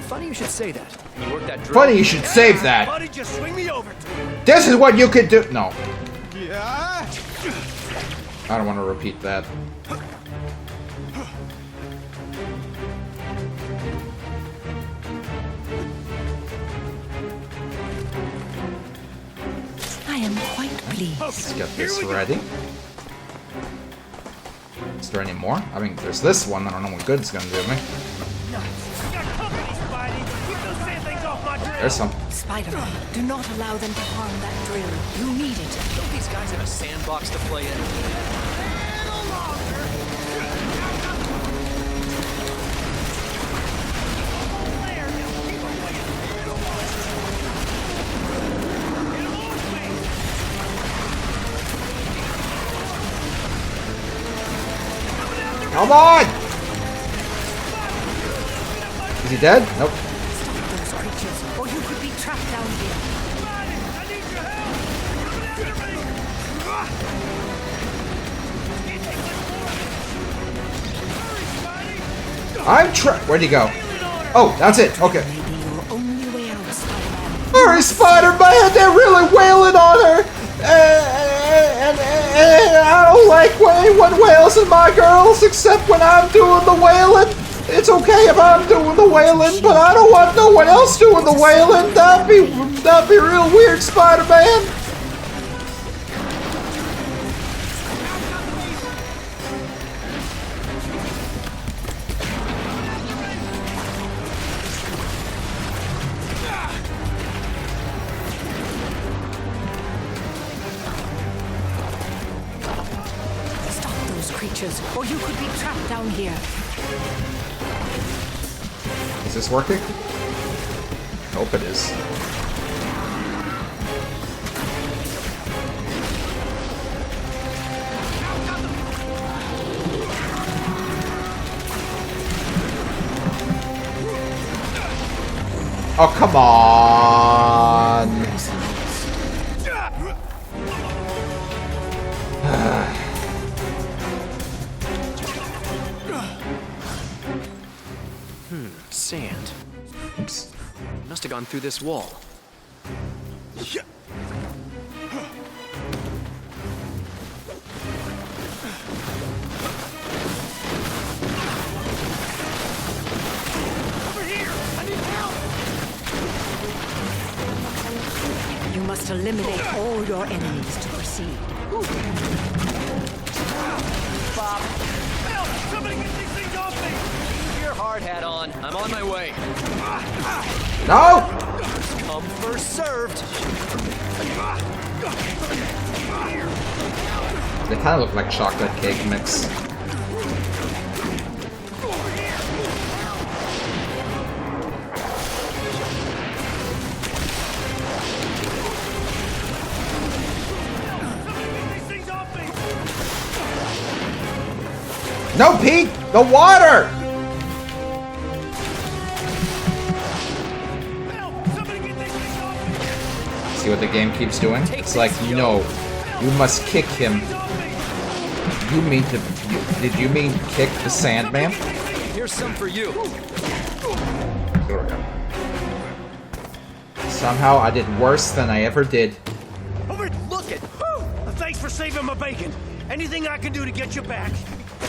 Funny you should say that. You work that drill. Funny you should save that. Buddy, just swing me over to him. This is what you could do. No, Yeah. I don't want to repeat that. I am quite pleased. Let's get this ready. Is there any more? I mean, there's this one. I don't know what good it's gonna do me. There's some. Spider-Man, do not allow them to harm that drill. You need it. Don't these guys have a sandbox to play in? Come on! Is he dead? Nope. Stop those creatures, or you could be trapped down here. I'm where'd he go? Oh, that's it. Okay. Maybe your only way out, Spider-Man. Hurry, Spider-Man! They're really wailing on her! And I don't like when anyone wails at my girls except when I'm doing the wailing. It's okay if I'm doing the wailing, but I don't want no one else doing the wailing. That'd be real weird, Spider-Man. Creatures, or you could be trapped down here. Is this working? Hope it is. Oh, come on! Sand. Oops. He must have gone through this wall. Over here! I need help! You must eliminate all your enemies to proceed. Bob, Help! Somebody get these things off me! keep your hard hat on. I'm on my way. No! Come first served. They kind of look like chocolate cake mix. No, Pete! The water! See what the game keeps doing? It's like, no, you must kick him. You mean to... did you mean kick the Sandman? Here's some for you. There we go. Somehow I did worse than I ever did. Over, look it! Thanks for saving my bacon. Anything I can do to get you back.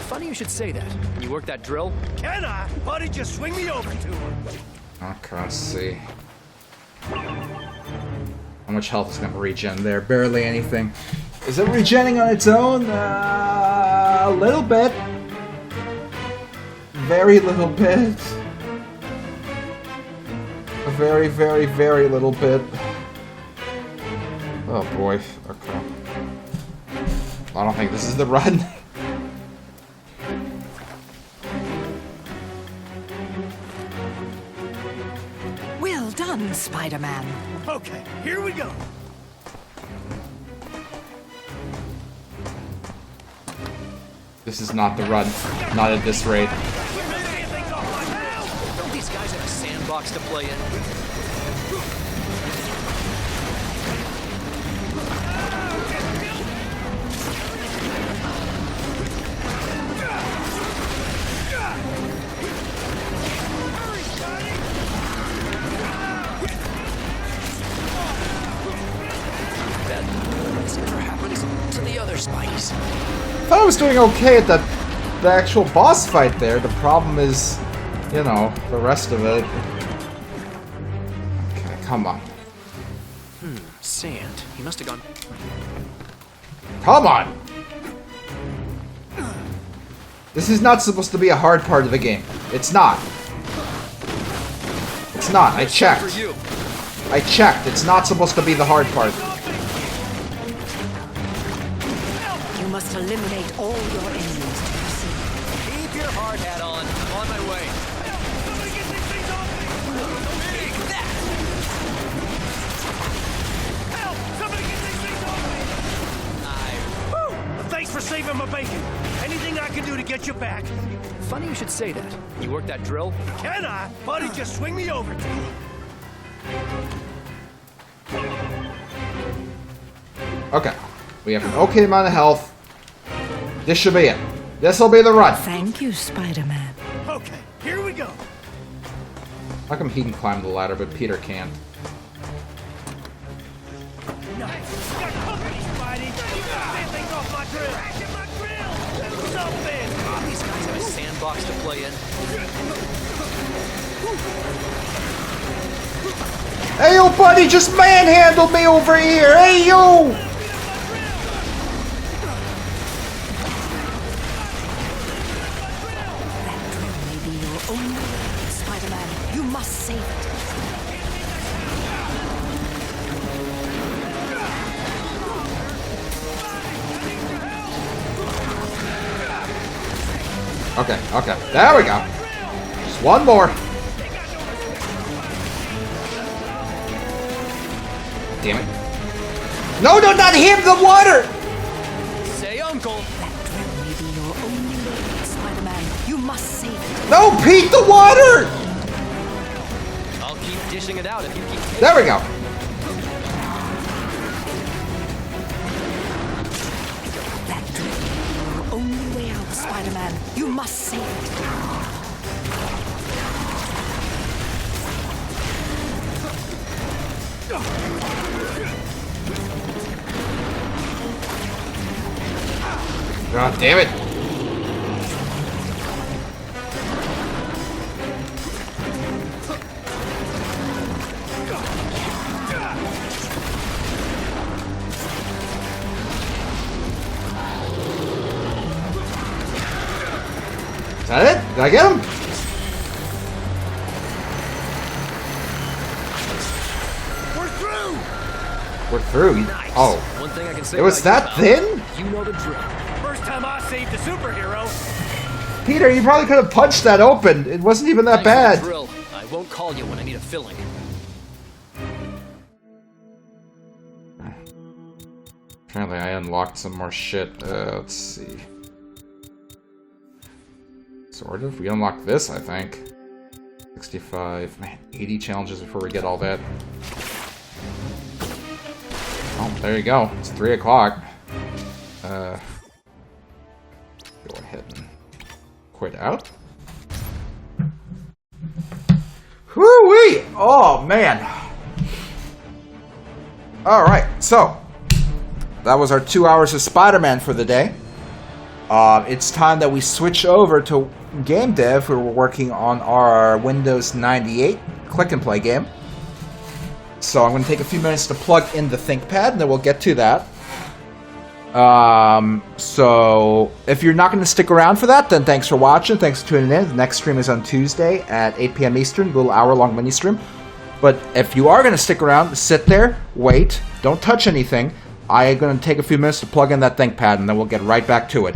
Funny you should say that. Can you work that drill? Can I? Buddy, just swing me over to her. Okay, let's see. How much health is going to regen there? Barely anything. Is it regenning on its own? A little bit. Very little bit. A very, very, very little bit. Oh boy. Okay. I don't think this is the run. Well done, Spider-Man. Okay, here we go. This is not the run. Not at this rate. Don't these guys have a sandbox to play in? thought I was doing okay at the actual boss fight there. The problem is, you know, the rest of it. Okay, come on. Sand. He must have gone... Come on! This is not supposed to be a hard part of the game. It's not. It's not. I checked. I checked. It's not supposed to be the hard part. You must eliminate all your enemies to proceed. Keep your hard hat on. I'm on my way. Somebody get these things off me! Take that! Help! Somebody get these things off me! Thanks for saving my bacon. Anything I can do to get you back? Funny you should say that. You work that drill? Can I? Buddy, just swing me over to you. Okay. We have an okay amount of health. This should be it. This'll be the run. Thank you, Spider-Man. Okay, here we go. How come he can climb the ladder, but Peter can't? Nice. Got company, Spidey. You got that thing off my grill. Crashing my grill. Something. These guys have a sandbox to play in. Hey, yo, buddy, just manhandled me over here. Hey, yo! That drill may be your only way, Spider-Man. You must save it. Okay, okay. There we go. Just one more. Damn it. No, no, not him! The water! Say uncle! That drill may be your only way, Spider-Man. You must save it. No, Pete, the water! I'll keep dishing it out if you keep... There we go. That drill may be your only way out, Spider-Man. You must save it. God damn it. Is that it? Did I get him? We're through. We're through. Nice. Oh. One thing I can say It was about that you, thin? pal, you know the drill. First time I saved a superhero. Peter, you probably could have punched that open. It wasn't even that Thanks for the bad. drill. I won't call you when I need a filling. Apparently I unlocked some more shit. Let's see. Sort of. We unlocked this, I think. 65. Man, 80 challenges before we get all that. Oh, there you go. It's 3 o'clock. Go ahead and quit out. Whoo-wee! Oh, man. Alright, so. That was our 2 hours of Spider-Man for the day. It's time that we switch over to game dev. We're working on our Windows 98 click-and-play game. So I'm going to take a few minutes to plug in the ThinkPad, and then we'll get to that. So if you're not going to stick around for that, then thanks for watching. Thanks for tuning in. The next stream is on Tuesday at 8 p.m. Eastern, a little hour-long mini-stream. But if you are going to stick around, sit there, wait, don't touch anything. I'm going to take a few minutes to plug in that ThinkPad, and then we'll get right back to it.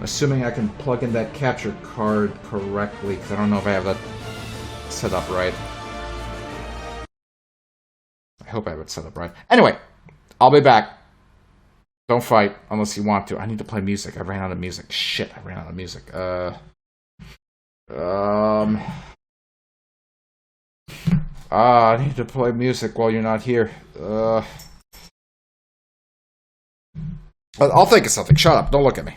Assuming I can plug in that capture card correctly, because I don't know if I have that set up right. I hope I have it set up right. Anyway, I'll be back. Don't fight unless you want to. I need to play music. I ran out of music. Shit, I ran out of music. I need to play music while you're not here. I'll think of something. Shut up. Don't look at me.